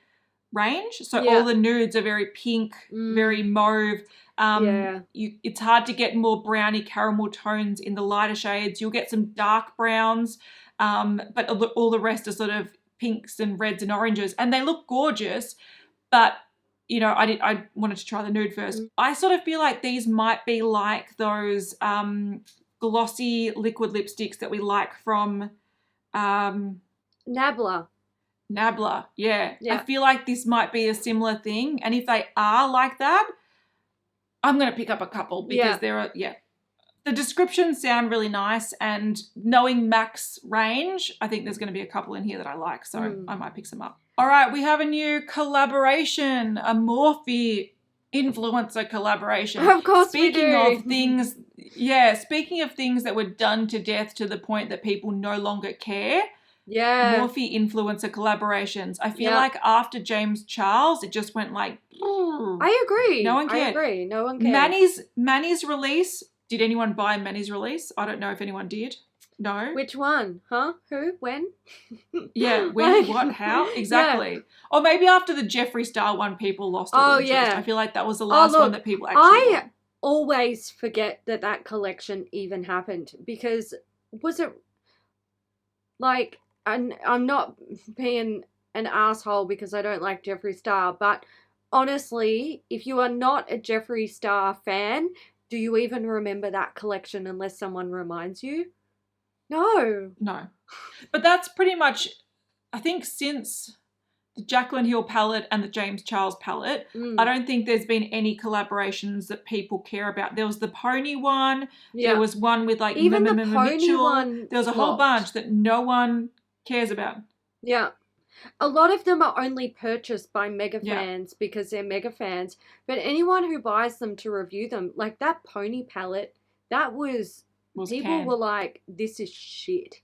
range, so all the nudes are very pink, very mauve. It's hard to get more browny caramel tones in the lighter shades. You'll get some dark browns, but all the rest are sort of pinks and reds and oranges, and they look gorgeous. But I wanted to try the nude first. I sort of feel like these might be like those glossy liquid lipsticks that we like from
Nabla.
Yeah. I feel like this might be a similar thing, and if they are like that, I'm going to pick up a couple because the descriptions sound really nice, and knowing MAC's range, I think there's going to be a couple in here that I like, so I might pick some up. All right, we have a new collaboration, a Morphe influencer collaboration.
Of course
Speaking of things that were done to death to the point that people no longer care.
Yeah.
Morphe influencer collaborations. I feel like after James Charles, it just went like...
I agree.
No one cared.
I agree. No one cared.
Manny's release. Did anyone buy Manny's release? I don't know if anyone did. No.
Which one? Huh? Who? When?
Yeah. When? What? How? Exactly. Yeah. Or maybe after the Jeffree Star one, people lost all interest. Yeah. I feel like that was the last one that people actually
I always forget that collection even happened, because was it like... I'm not being an asshole because I don't like Jeffree Star, but honestly, if you are not a Jeffree Star fan, do you even remember that collection unless someone reminds you? No.
But that's pretty much, I think, since the Jaclyn Hill palette and the James Charles palette, I don't think there's been any collaborations that people care about. There was the pony one. Yeah. There was one with like
even the pony
Mitchell.
One.
There was a whole bunch that no one cares about.
Yeah. A lot of them are only purchased by mega fans because they're mega fans. But anyone who buys them to review them, like that pony palette, that was people were like, this is shit.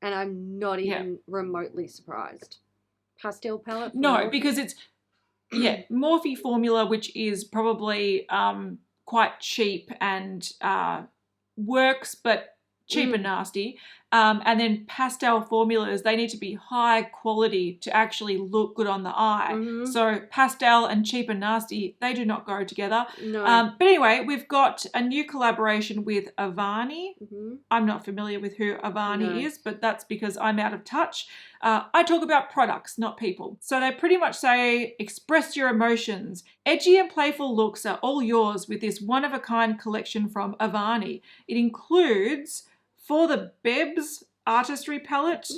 And I'm not even remotely surprised. Pastel palette?
No, because it's, Morphe formula, which is probably quite cheap and works, but cheap and nasty. And then pastel formulas, they need to be high quality to actually look good on the eye. So pastel and cheap and nasty, they do not go together.
No.
But anyway, we've got a new collaboration with Armani. I'm not familiar with who Armani is, but that's because I'm out of touch. I talk about products, not people. So they pretty much say, express your emotions. Edgy and playful looks are all yours with this one-of-a-kind collection from Armani. It includes... For the Bebs, Artistry palette,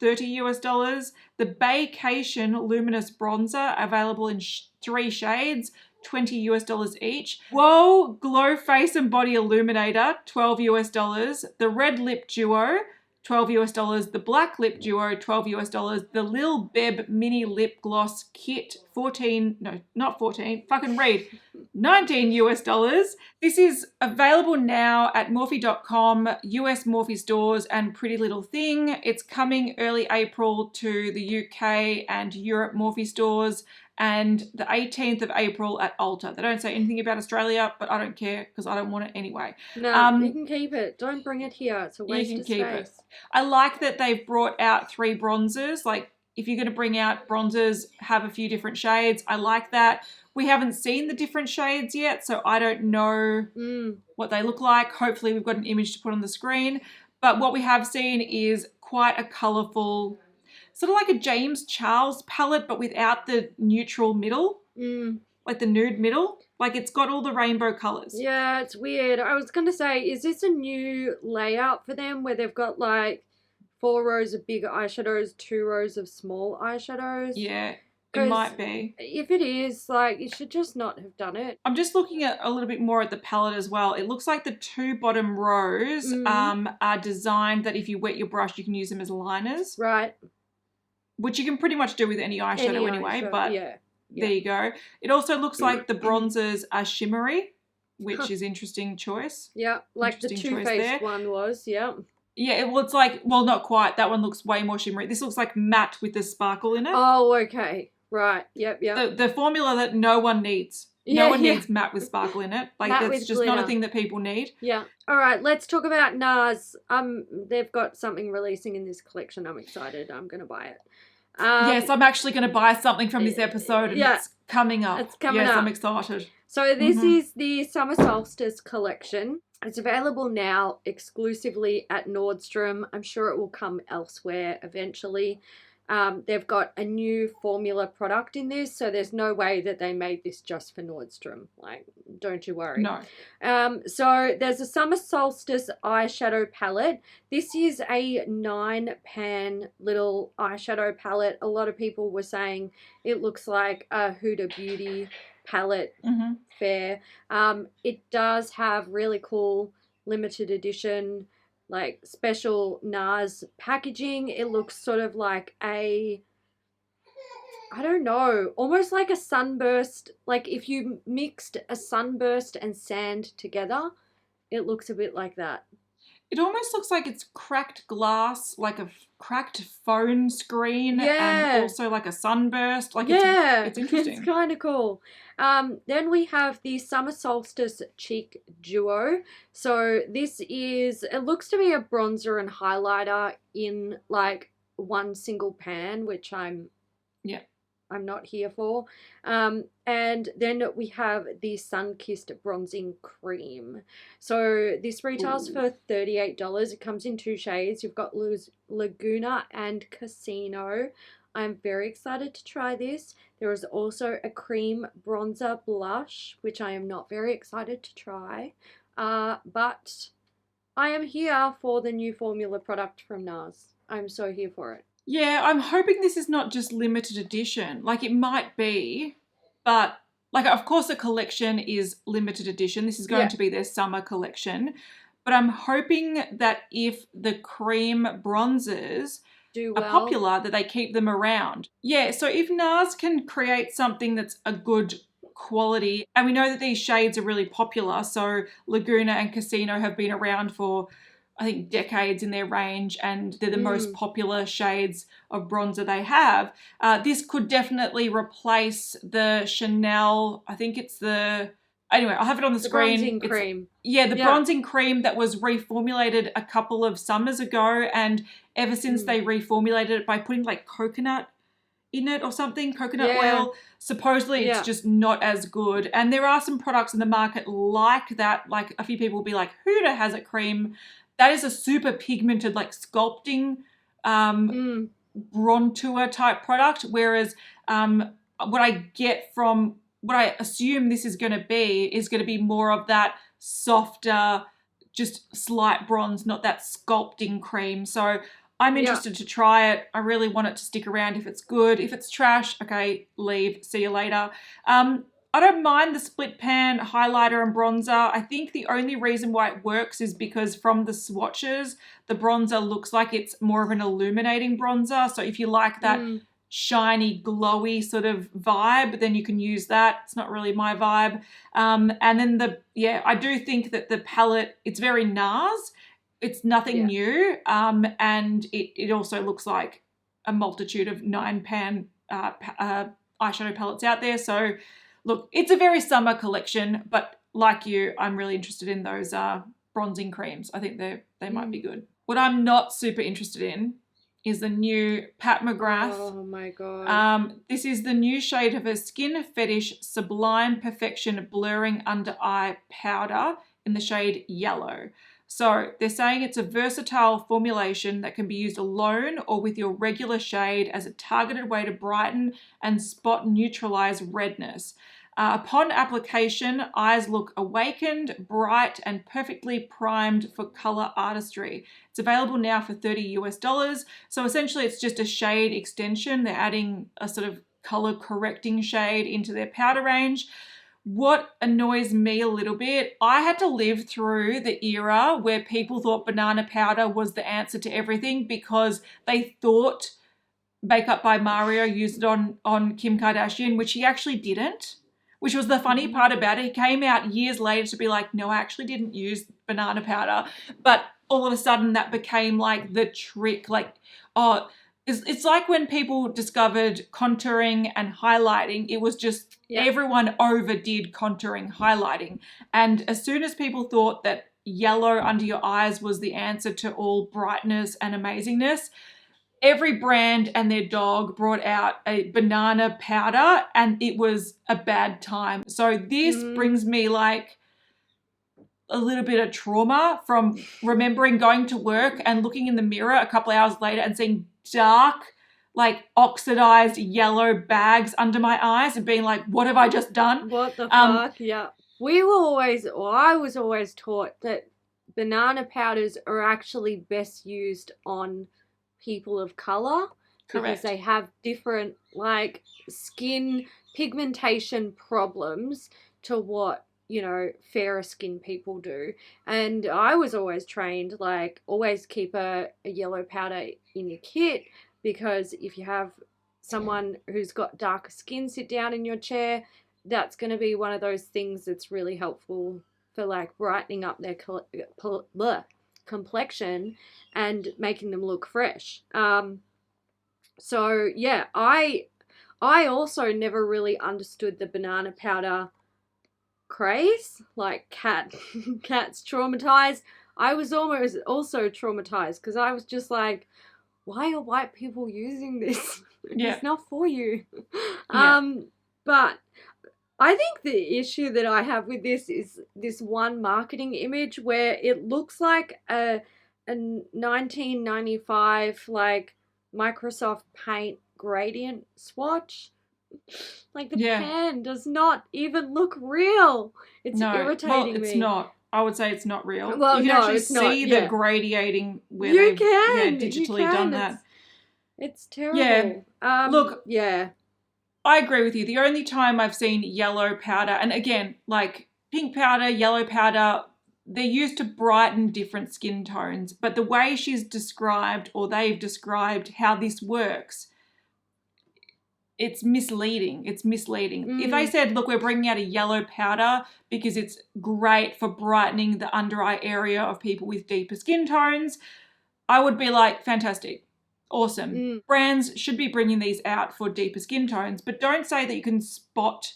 $30. The Vacation Luminous Bronzer, available in 3 shades, $20 each. Whoa Glow Face and Body Illuminator, $12. The Red Lip Duo, $12. The Black Lip Duo, $12. The Lil Beb Mini Lip Gloss Kit, $19. This is available now at Morphe.com, US Morphe stores, and Pretty Little Thing. It's coming early April to the UK and Europe Morphe stores, and the 18th of April at Ulta. They don't say anything about Australia, but I don't care because I don't want it anyway.
No, you can keep it. Don't bring it here. It's a waste of space. It.
I like that they've brought out 3 bronzers. Like, if you're going to bring out bronzers, have a few different shades. I like that. We haven't seen the different shades yet, so I don't know what they look like. Hopefully we've got an image to put on the screen. But what we have seen is quite a colourful, sort of like a James Charles palette, but without the neutral middle, like the nude middle. Like, it's got all the rainbow colours.
Yeah, it's weird. I was going to say, is this a new layout for them where they've got like 4 rows of big eyeshadows, 2 rows of small eyeshadows?
Yeah, it might be.
If it is, like, you should just not have done it.
I'm just looking at a little bit more at the palette as well. It looks like the 2 bottom rows are designed that if you wet your brush, you can use them as liners.
Right.
Which you can pretty much do with any eyeshadow anyway, but there you go. It also looks like the bronzers are shimmery, which is interesting choice.
Yeah, like the Too Faced one was, yeah.
Yeah, it's like, well, not quite. That one looks way more shimmery. This looks like matte with the sparkle in it.
Oh, okay. Right, yep.
The formula that no one needs. No one needs matte with sparkle in it. Like, that's just not a thing that people need.
Yeah. All right, let's talk about Nars. They've got something releasing in this collection. I'm excited. I'm going to buy it.
Yes, I'm actually going to buy something from this episode, and it's coming up.
It's coming up.
Yes, I'm excited.
So this is the Summer Solstice collection. It's available now exclusively at Nordstrom. I'm sure it will come elsewhere eventually. They've got a new formula product in this, so there's no way that they made this just for Nordstrom. Like, don't you worry.
No.
So there's a Summer Solstice eyeshadow palette. This is a 9-pan little eyeshadow palette. A lot of people were saying it looks like a Huda Beauty palette fair. It does have really cool limited edition, like, special Nars packaging. It looks sort of like I don't know, almost like a sunburst. Like, if you mixed a sunburst and sand together, it looks a bit like that.
It almost looks like it's cracked glass, like a cracked phone screen, and also like a sunburst. Like, it's interesting.
It's kind of cool. Then we have the Summer Solstice Cheek Duo. So this is, it looks to be a bronzer and highlighter in like one single pan, which I'm not here for. And then we have the Sun-Kissed Bronzing Cream. So this retails for $38. It comes in 2 shades. You've got Laguna and Casino. I'm very excited to try this. There is also a cream bronzer blush, which I am not very excited to try. But I am here for the new formula product from Nars. I'm so here for it.
Yeah, I'm hoping this is not just limited edition. Like, it might be, but, like, of course the collection is limited edition. This is going to be their summer collection. But I'm hoping that if the cream bronzers are popular, that they keep them around. Yeah, so if Nars can create something that's a good quality, and we know that these shades are really popular, so Laguna and Casino have been around for, I think, decades in their range, and they're the most popular shades of bronzer they have. This could definitely replace the Chanel, I think it's the, anyway, I'll have it on the screen.
Bronzing cream.
The bronzing cream that was reformulated a couple of summers ago, and ever since they reformulated it by putting like coconut in it or something, coconut oil, supposedly it's just not as good. And there are some products in the market like that, like a few people will be like, Huda has a cream. That is a super pigmented, like, sculpting bronzer type product, whereas what I get from what I assume this is going to be more of that softer, just slight bronze, not that sculpting cream. So I'm interested to try it. I really want it to stick around if it's good. If it's trash, okay, leave. See you later. I don't mind the split pan highlighter and bronzer. I think the only reason why it works is because from the swatches, the bronzer looks like it's more of an illuminating bronzer. So if you like that shiny, glowy sort of vibe, then you can use that. It's not really my vibe. And then I do think that the palette, it's very Nars. It's nothing new. And it also looks like a multitude of 9-pan eyeshadow palettes out there. So look, it's a very summer collection, but like you, I'm really interested in those bronzing creams. I think they might be good. What I'm not super interested in is the new Pat McGrath.
Oh my God.
This is the new shade of her Skin Fetish Sublime Perfection Blurring Under Eye Powder in the shade Yellow. So they're saying it's a versatile formulation that can be used alone or with your regular shade as a targeted way to brighten and spot neutralize redness. Upon application, eyes look awakened, bright, and perfectly primed for color artistry. It's available now for $30 US. So essentially it's just a shade extension. They're adding a sort of color correcting shade into their powder range. What annoys me a little bit, I had to live through the era where people thought banana powder was the answer to everything because they thought Makeup by Mario used it on Kim Kardashian, which he actually didn't. Which was the funny part about it. He came out years later to be like, no, I actually didn't use banana powder. But all of a sudden that became like the trick. Like, it's like when people discovered contouring and highlighting. It was just everyone overdid contouring, highlighting. And as soon as people thought that yellow under your eyes was the answer to all brightness and amazingness, every brand and their dog brought out a banana powder and it was a bad time. So this brings me like a little bit of trauma from remembering going to work and looking in the mirror a couple of hours later and seeing dark, like oxidized yellow bags under my eyes and being like, what have I just done?
What the fuck? Yeah. I was always taught that banana powders are actually best used on people of color.
Correct.
Because they have different like skin pigmentation problems to what, you know, fairer skin people do. And I was always trained like always keep a yellow powder in your kit, because if you have someone who's got darker skin sit down in your chair, that's going to be one of those things that's really helpful for like brightening up their complexion and making them look fresh. So yeah, I also never really understood the banana powder craze. Like Kat's traumatized. I was almost also traumatized because I was just like, why are white people using this? It's not for you. But I think the issue that I have with this is this one marketing image where it looks like a 1995 like Microsoft Paint gradient swatch. Like the pan does not even look real. It's irritating me.
It's not. I would say it's not real.
Well,
you can actually see the gradiating where they've digitally done that.
It's terrible.
Yeah. Look, I agree with you. The only time I've seen yellow powder, and again, like pink powder, yellow powder, they're used to brighten different skin tones. But the way she's described, or they've described how this works, it's misleading. It's misleading. If they said, look, we're bringing out a yellow powder because it's great for brightening the under eye area of people with deeper skin tones, I would be like, fantastic. Awesome. Brands should be bringing these out for deeper skin tones, but don't say that you can spot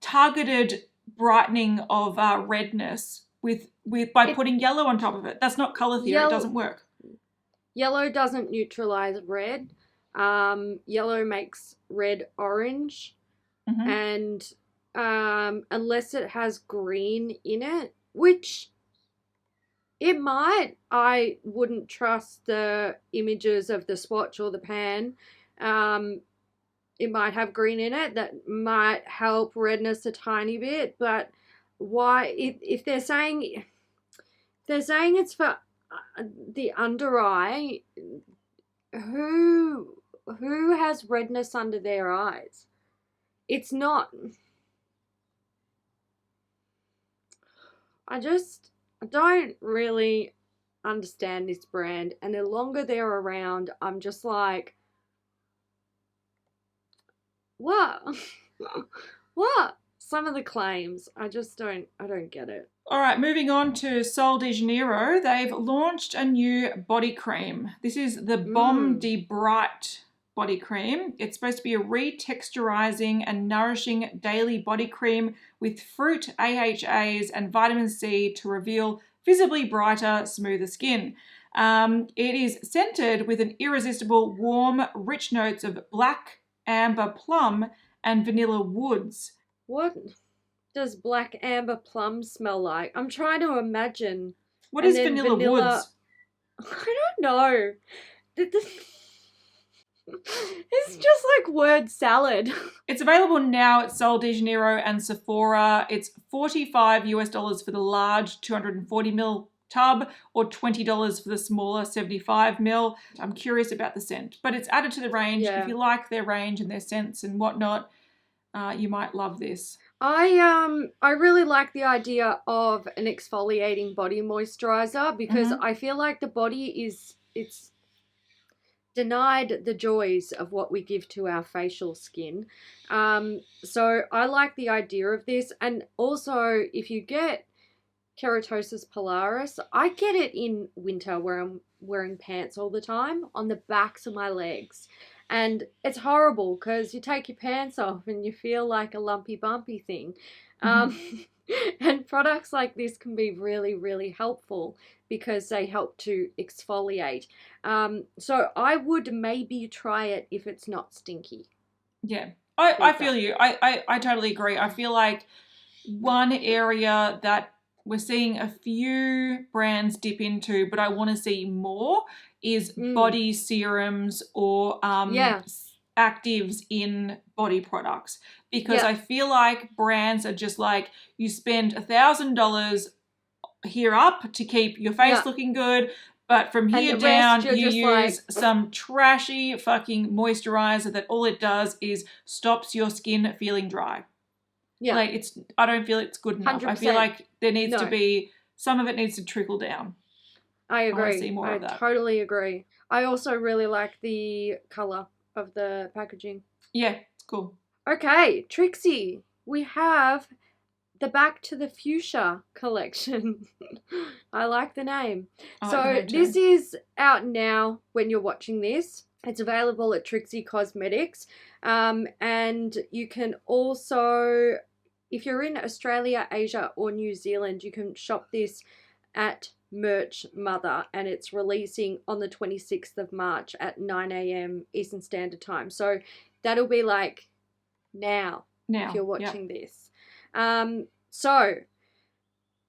targeted brightening of redness by putting yellow on top of it. That's not color theory. It doesn't work.
Yellow doesn't neutralize red. Yellow makes red orange, and unless it has green in it, which it might, I wouldn't trust the images of the swatch or the pan. It might have green in it. That might help redness a tiny bit, but why, if they're saying They're saying it's for the under eye. Who has redness under their eyes? It's not. I don't really understand this brand, and the longer they're around, I'm just like, what? What? Some of the claims, I don't get it.
All right, moving on to Sol de Janeiro. They've launched a new body cream. This is the Bom Dia Bright body cream. It's supposed to be a retexturizing and nourishing daily body cream with fruit, AHAs, and vitamin C to reveal visibly brighter, smoother skin. It is scented with an irresistible, warm, rich notes of black, amber, plum, and vanilla woods.
What does black amber plum smell like? I'm trying to imagine.
What is vanilla woods?
I don't know. It's just like word salad.
It's available now at Sol de Janeiro and Sephora. It's $45 for the large 240ml tub or $20 for the smaller 75ml. I'm curious about the scent, but it's added to the range.
Yeah.
If you like their range and their scents and whatnot, you might love this.
I really like the idea of an exfoliating body moisturizer because I feel like the body it's denied the joys of what we give to our facial skin. So I like the idea of this, and also if you get keratosis pilaris, I get it in winter where I'm wearing pants all the time on the backs of my legs. And it's horrible because you take your pants off and you feel like a lumpy bumpy thing. And products like this can be really, really helpful because they help to exfoliate. So I would maybe try it if it's not stinky.
Yeah, I feel you. I totally agree. I feel like one area that we're seeing a few brands dip into, but I want to see more, is body serums or actives in body products. Because I feel like brands are just like, you spend $1,000 here up to keep your face looking good, but from here down you use some trashy fucking moisturizer that all it does is stops your skin feeling dry. Yeah. Like I don't feel it's good enough. 100%. I feel like there needs to be, some of it needs to trickle down.
I agree.
I want to see more of that.
Totally agree. I also really like the colour of the packaging.
Yeah, it's cool.
Okay, Trixi, we have the Back to the Fuchsia collection. I like the name. So this is out now when you're watching this. It's available at Trixi Cosmetics. And you can also, if you're in Australia, Asia or New Zealand, you can shop this at Merch Mother, and it's releasing on the 26th of March at 9 a.m. Eastern Standard Time. So that'll be like now if you're watching this. So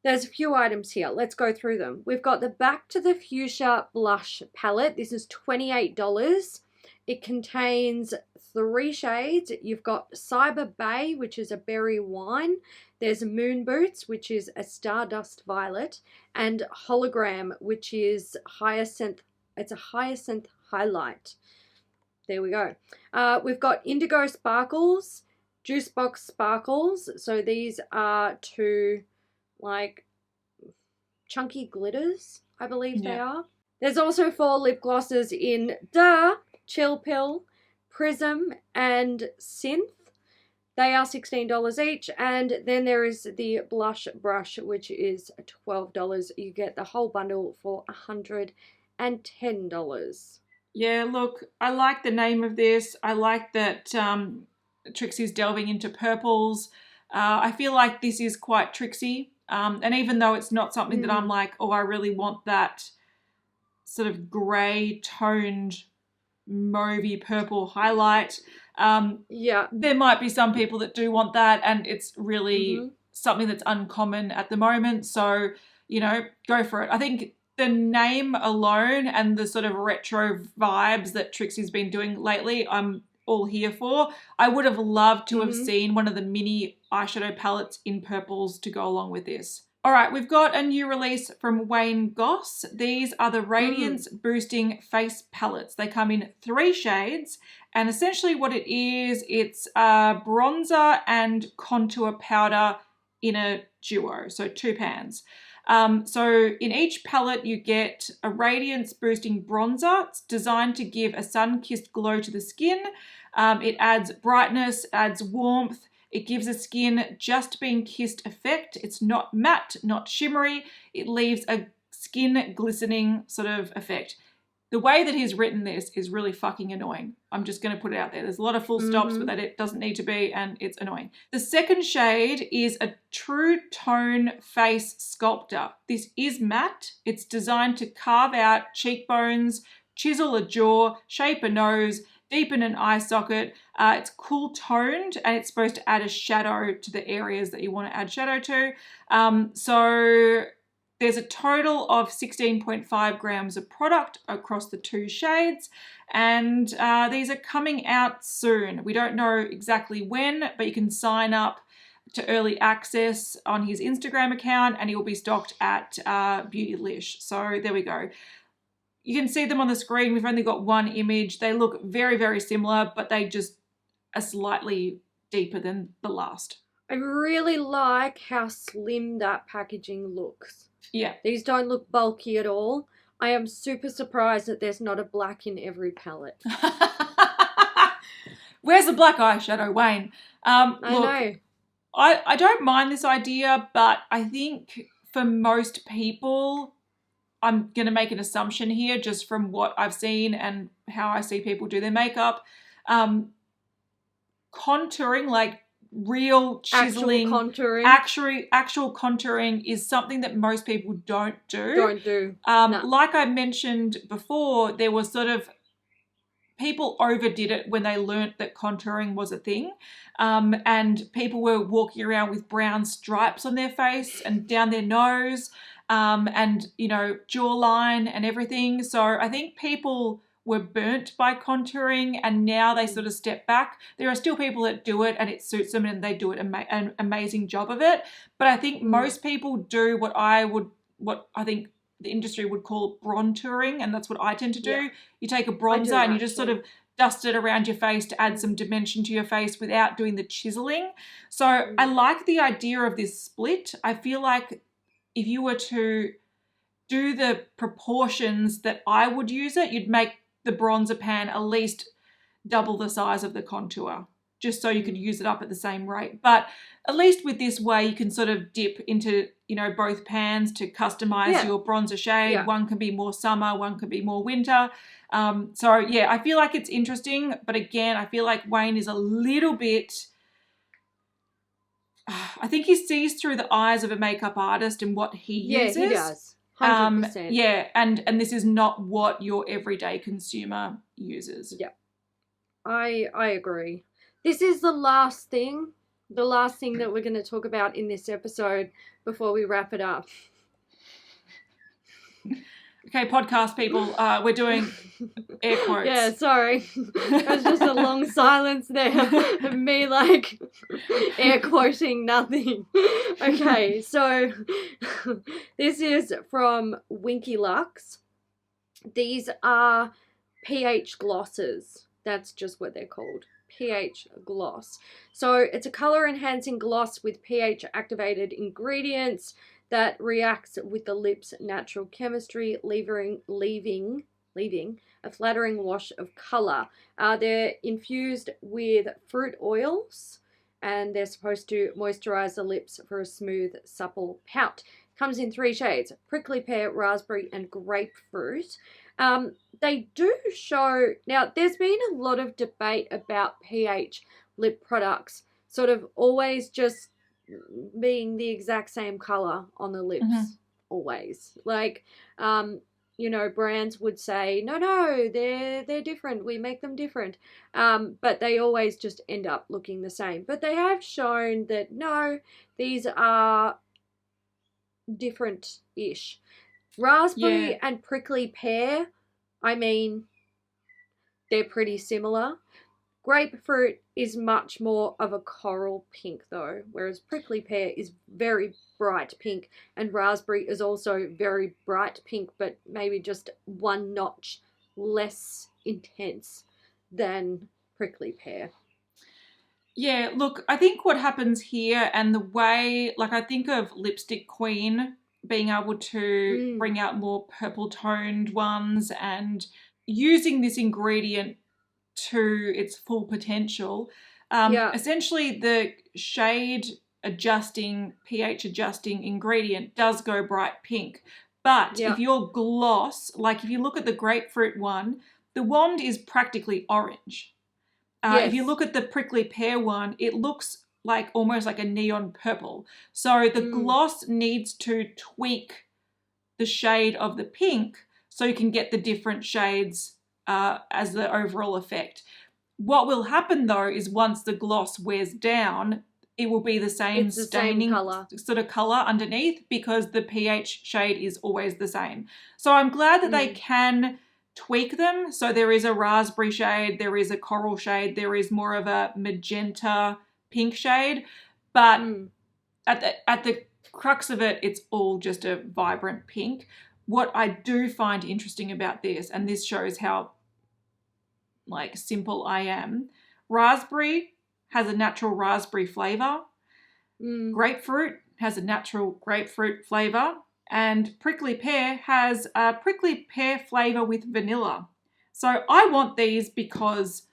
there's a few items here. Let's go through them. We've got the Back to the Fuchsia blush palette. This is $28. It contains 3 shades. You've got Cyber Bay, which is a berry wine. There's Moon Boots, which is a stardust violet, and Hologram, which is hyacinth. It's a hyacinth highlight. There we go. We've got Indigo Sparkles, Juice Box Sparkles. So these are 2 like chunky glitters, I believe they are. There's also 4 lip glosses in Chill Pill, Prism, and Synth. They are $16 each. And then there is the blush brush, which is $12. You get the whole bundle for $110.
Yeah, look, I like the name of this. I like that Trixi's delving into purples. I feel like this is quite Trixi. And even though it's not something that I'm like, oh, I really want that sort of grey toned mauvey purple highlight. There might be some people that do want that, and it's really something that's uncommon at the moment. So, you know, go for it. I think the name alone and the sort of retro vibes that Trixi's been doing lately, I'm all here for. I would have loved to have seen one of the mini eyeshadow palettes in purples to go along with this. All right, we've got a new release from Wayne Goss. These are the Radiance Boosting Face Palettes. They come in 3 shades, and essentially what it is, it's a bronzer and contour powder in a duo, so 2 pans. So in each palette you get a radiance boosting bronzer. It's designed to give a sun-kissed glow to the skin. It adds brightness, adds warmth. It gives a skin just being kissed effect. It's not matte, not shimmery. It leaves a skin glistening sort of effect. The way that he's written this is really fucking annoying. I'm just going to put it out there. There's a lot of full stops, but that it doesn't need to be, and it's annoying. The second shade is a True Tone Face Sculptor. This is matte. It's designed to carve out cheekbones, chisel a jaw, shape a nose, deepen an eye socket. It's cool toned, and it's supposed to add a shadow to the areas that you want to add shadow to. So there's a total of 16.5 grams of product across the 2 shades, and these are coming out soon. We don't know exactly when, but you can sign up to early access on his Instagram account, and he will be stocked at Beautylish. So there we go. You can see them on the screen. We've only got one image. They look very, very similar, but they just are slightly deeper than the last.
I really like how slim that packaging looks.
Yeah.
These don't look bulky at all. I am super surprised that there's not a black in every palette.
Where's the black eyeshadow, Wayne?
I know.
I don't mind this idea, but I think for most people, I'm going to make an assumption here just from what I've seen and how I see people do their makeup. Contouring, like real chiseling, actual contouring is something that most people don't do.
No.
Like I mentioned before, there was sort of people overdid it when they learnt that contouring was a thing, and people were walking around with brown stripes on their face and down their nose, and jawline and everything. So I think people were burnt by contouring, and now they sort of step back. There are still people that do it and it suits them and they do an amazing job of it. But I think most people do what I think the industry would call bronzing, and that's what I tend to do. Yeah. You take a bronzer and you just sort of dust it around your face to add some dimension to your face without doing the chiseling. So I like the idea of this split. I feel like if you were to do the proportions that I would use it, you'd make the bronzer pan at least double the size of the contour, just so you could use it up at the same rate. But at least with this way, you can sort of dip into, both pans to customize your bronzer shade. Yeah. One can be more summer, one can be more winter. So yeah, I feel like it's interesting. But again, I feel like Wayne is a little bit, I think he sees through the eyes of a makeup artist and what he uses.
Yeah, he does. 100%.
Yeah, and this is not what your everyday consumer uses.
Yeah, I agree. This is the last thing that we're going to talk about in this episode before we wrap it up.
Okay, podcast people, we're doing air quotes.
Yeah, sorry. There's just a long silence there of me air quoting nothing. Okay, so this is from Winky Lux. These are pH glosses. That's just what they're called. pH gloss. So it's a color enhancing gloss with pH activated ingredients that reacts with the lips' natural chemistry, leaving a flattering wash of color. They're infused with fruit oils, and they're supposed to moisturize the lips for a smooth, supple pout. Comes in 3 shades: prickly pear, raspberry, and grapefruit. They do show, now there's been a lot of debate about pH lip products sort of always just being the exact same color on the lips, always. Brands would say, no, they're different. We make them different. But they always just end up looking the same. But they have shown that, no, these are different-ish. Raspberry and prickly pear, I mean, they're pretty similar. Grapefruit is much more of a coral pink though, whereas prickly pear is very bright pink, and raspberry is also very bright pink, but maybe just one notch less intense than prickly pear.
Yeah, look, I think what happens here and the way, like I think of Lipstick Queen being able to bring out more purple toned ones and using this ingredient to its full potential. Essentially the shade adjusting, pH adjusting ingredient does go bright pink. But if your gloss, like if you look at the grapefruit one, the wand is practically orange. If you look at the prickly pear one, it looks like almost like a neon purple. So the gloss needs to tweak the shade of the pink so you can get the different shades as the overall effect. What will happen though is once the gloss wears down, it will be the same staining sort of color underneath because the pH shade is always the same. So I'm glad that they can tweak them. So there is a raspberry shade, there is a coral shade, there is more of a magenta pink shade, but at the crux of it, it's all just a vibrant pink. What I do find interesting about this, and this shows how like simple I am, raspberry has a natural raspberry flavor, grapefruit has a natural grapefruit flavor, and prickly pear has a prickly pear flavor with vanilla. So I want these because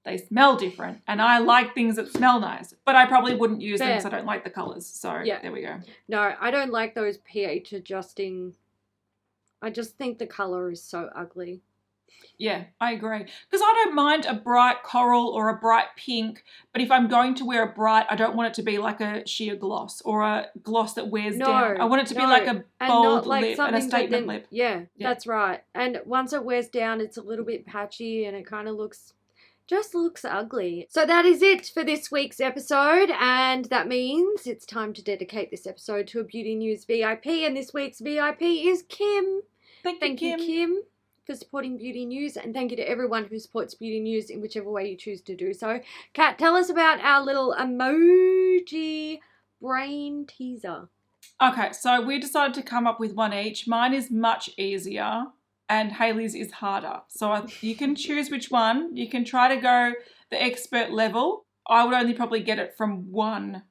they smell different and I like things that smell nice, but I probably wouldn't use them because I don't like the colors. So there we go.
No, I don't like those pH adjusting. I just think the color is so ugly.
Yeah, I agree. Because I don't mind a bright coral or a bright pink, but if I'm going to wear a bright, I don't want it to be like a sheer gloss or a gloss that wears down. I want it to be like a bold lip and a statement lip.
Yeah, that's right. And once it wears down, it's a little bit patchy and it kind of looks ugly. So that is it for this week's episode, and that means it's time to dedicate this episode to a Beauty News VIP, and this week's VIP is Kim. Thank you, Kim, for supporting Beauty News, and thank you to everyone who supports Beauty News in whichever way you choose to do so. Kat, tell us about our little emoji brain teaser.
Okay, so we decided to come up with one each. Mine is much easier and Hailey's is harder. So you can choose which one. You can try to go the expert level. I would only probably get it from one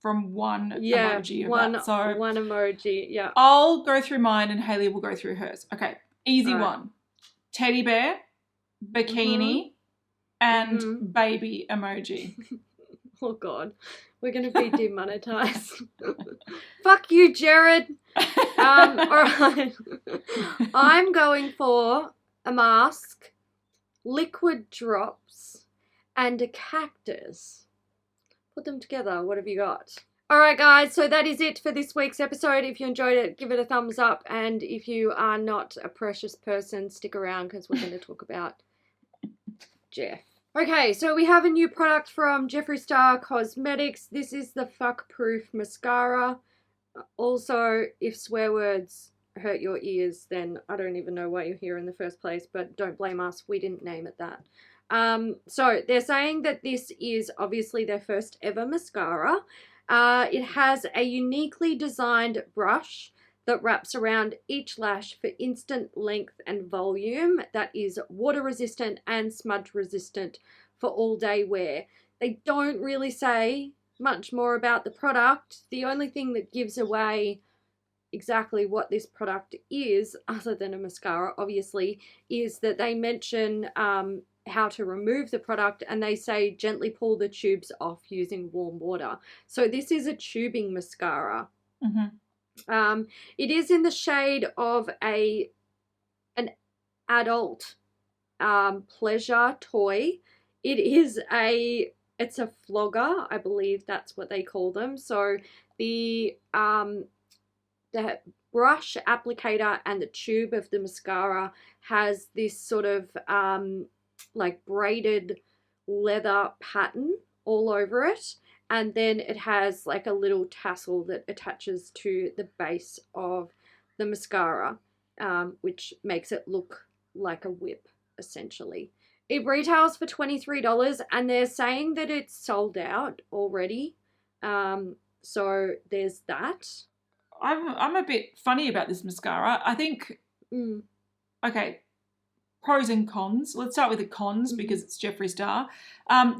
emoji of that. So
one emoji, yeah.
I'll go through mine and Hailey will go through hers. Okay, easy one. Teddy bear, bikini, and baby emoji.
Oh God, we're going to be demonetized. Fuck you, Jared. All right. I'm going for a mask, liquid drops, and a cactus. Put them together. What have you got? All right, guys, so that is it for this week's episode. If you enjoyed it, give it a thumbs up. And if you are not a precious person, stick around because we're going to talk about Jeff. Okay, so we have a new product from Jeffree Star Cosmetics. This is the Fuck Proof Mascara. Also, if swear words hurt your ears, then I don't even know why you're here in the first place, but don't blame us. We didn't name it that. So they're saying that this is obviously their first ever mascara. It has a uniquely designed brush that wraps around each lash for instant length and volume that is water resistant and smudge resistant for all day wear. They don't really say much more about the product. The only thing that gives away exactly what this product is, other than a mascara obviously, is that they mention how to remove the product, and they say gently pull the tubes off using warm water. So this is a tubing mascara. It is in the shade of an adult pleasure toy. It's a flogger, I believe that's what they call them. So the brush applicator and the tube of the mascara has this sort of like braided leather pattern all over it, and then it has like a little tassel that attaches to the base of the mascara, which makes it look like a whip essentially. it retails for $23 and they're saying that it's sold out already. So there's that.
I'm a bit funny about this mascara. I think, okay, pros and cons. Let's start with the cons because it's Jeffree Star.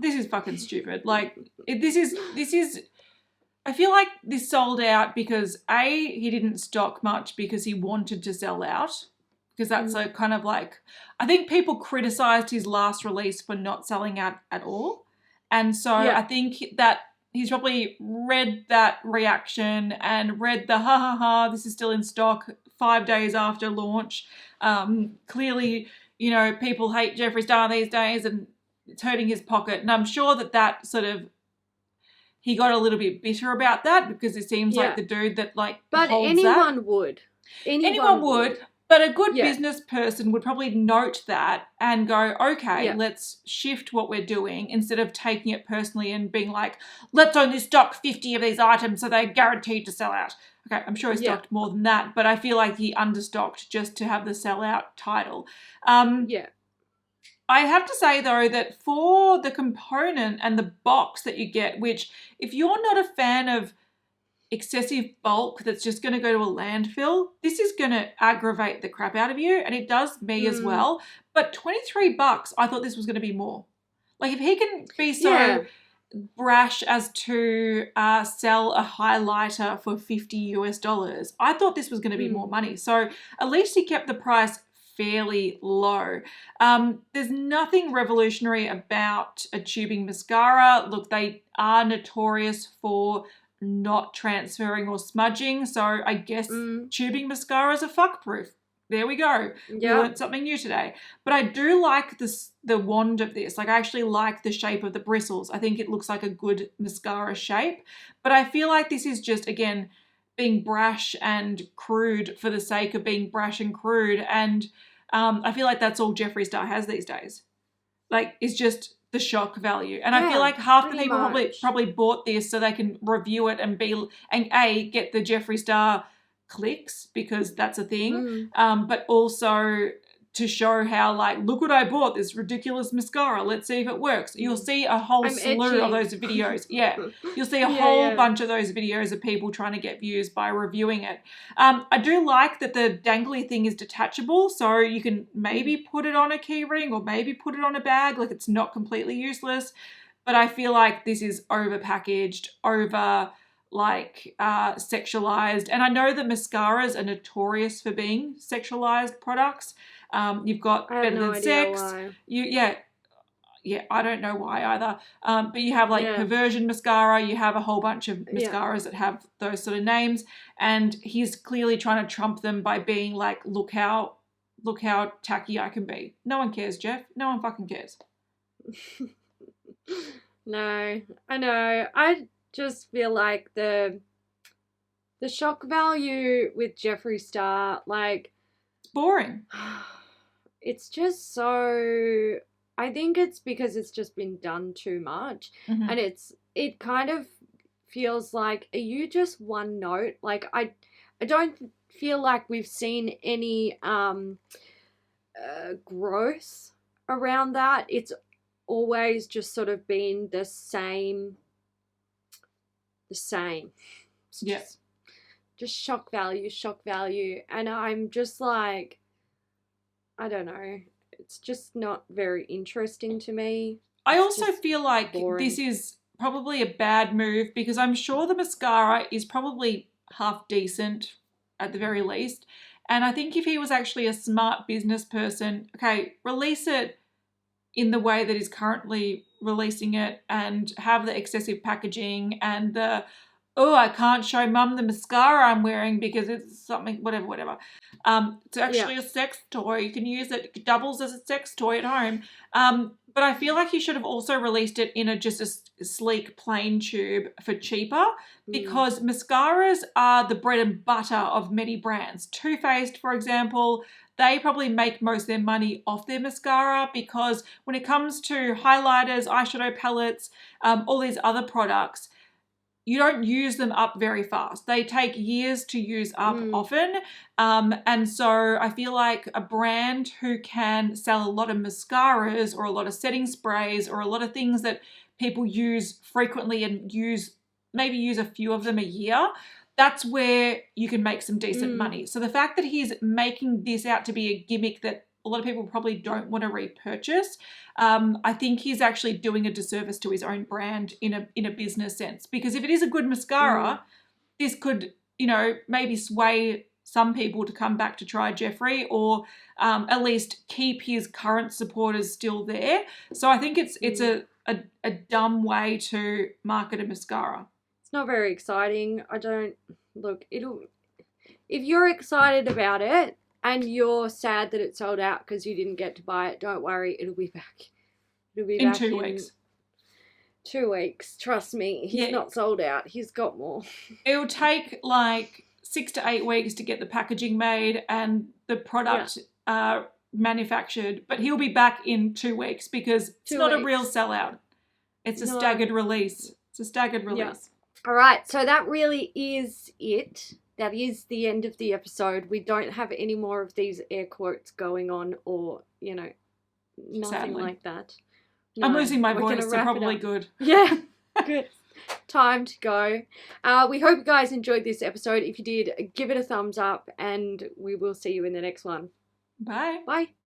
This is fucking stupid. Like, this is. I feel like this sold out because he didn't stock much because he wanted to sell out. Because that's a kind of like, I think people criticised his last release for not selling out at all. And so I think that he's probably read that reaction and read the this is still in stock 5 days after launch. Clearly, you know, people hate Jeffree Star these days and it's hurting his pocket. And I'm sure that sort of, he got a little bit bitter about that because it seems like the dude that like
but
holds
anyone
that.
would.
Anyone would. But a good business person would probably note that and go, okay, let's shift what we're doing instead of taking it personally and being like, let's only stock 50 of these items so they're guaranteed to sell out. Okay, I'm sure he stocked more than that, but I feel like he understocked just to have the sell out title. I have to say, though, that for the component and the box that you get, which if you're not a fan of excessive bulk that's just going to go to a landfill, this is going to aggravate the crap out of you, and it does me as well. But $23, I thought this was going to be more. Like, if he can be so brash as to sell a highlighter for $50 US, I thought this was going to be more money. So at least he kept the price fairly low. There's nothing revolutionary about a tubing mascara. Look, they are notorious for not transferring or smudging, so I guess tubing mascaras are fuck-proof. There we go. We learned something new today. But I do like the wand of this. Like, I actually like the shape of the bristles. I think it looks like a good mascara shape. But I feel like this is just, again, being brash and crude for the sake of being brash and crude. And I feel like that's all Jeffree Star has these days. Like, it's just the shock value. And I feel like half the people probably bought this so they can review it and get the Jeffree Star clicks, because that's a thing, but also to show how, like, look what I bought, this ridiculous mascara, let's see if it works. You'll see a whole slew of those videos. You'll see a whole bunch of those videos of people trying to get views by reviewing it. I do like that the dangly thing is detachable, so you can maybe put it on a key ring or maybe put it on a bag. Like, it's not completely useless, but I feel like this is over packaged, sexualized. And I know that mascaras are notorious for being sexualized products. You've got Better Than Sex. I don't know why either. But you have perversion mascara. You have a whole bunch of mascaras that have those sort of names. And he's clearly trying to trump them by being like, look how tacky I can be. No one cares, Jeff. No one fucking cares.
No, I know. I just feel like the shock value with Jeffree Star, like,
it's boring.
It's just so, I think it's because it's just been done too much, and it kind of feels like, are you just one note? Like, I don't feel like we've seen any growth around that. It's always just sort of been the same. Just shock value, and I'm just like, I don't know, it's just not very interesting to me.
I also feel like this is probably a bad move, because I'm sure the mascara is probably half decent at the very least, and I think if he was actually a smart business person, okay, release it in the way that is currently releasing it and have the excessive packaging and the, I can't show mum the mascara I'm wearing because it's something, whatever. It's actually a sex toy. You can use it. It doubles as a sex toy at home. But I feel like he should have also released it in just a sleek plain tube for cheaper, because mascaras are the bread and butter of many brands. Too Faced, for example, they probably make most of their money off their mascara, because when it comes to highlighters, eyeshadow palettes, all these other products, you don't use them up very fast. They take years to use up often. And so I feel like a brand who can sell a lot of mascaras or a lot of setting sprays or a lot of things that people use frequently and maybe use a few of them a year, that's where you can make some decent money. So the fact that he's making this out to be a gimmick that a lot of people probably don't want to repurchase, I think he's actually doing a disservice to his own brand in a business sense. Because if it is a good mascara, this could, maybe sway some people to come back to try Jeffree, or at least keep his current supporters still there. So I think it's a dumb way to market a mascara.
It's not very exciting. If you're excited about it, and you're sad that it sold out because you didn't get to buy it, don't worry, it'll be back. It'll be back in
2 weeks.
2 weeks, trust me. He's not sold out. He's got more.
It'll take like 6 to 8 weeks to get the packaging made and the product manufactured, but he'll be back in 2 weeks because it's not a real sellout. It's a staggered release. It's a staggered release.
Yeah. All right, so that really is it. That is the end of the episode. We don't have any more of these air quotes going on or, nothing
Sadly.
like that. No,
I'm losing my voice, so probably good.
Yeah, good. Time to go. We hope you guys enjoyed this episode. If you did, give it a thumbs up and we will see you in the next one.
Bye.
Bye.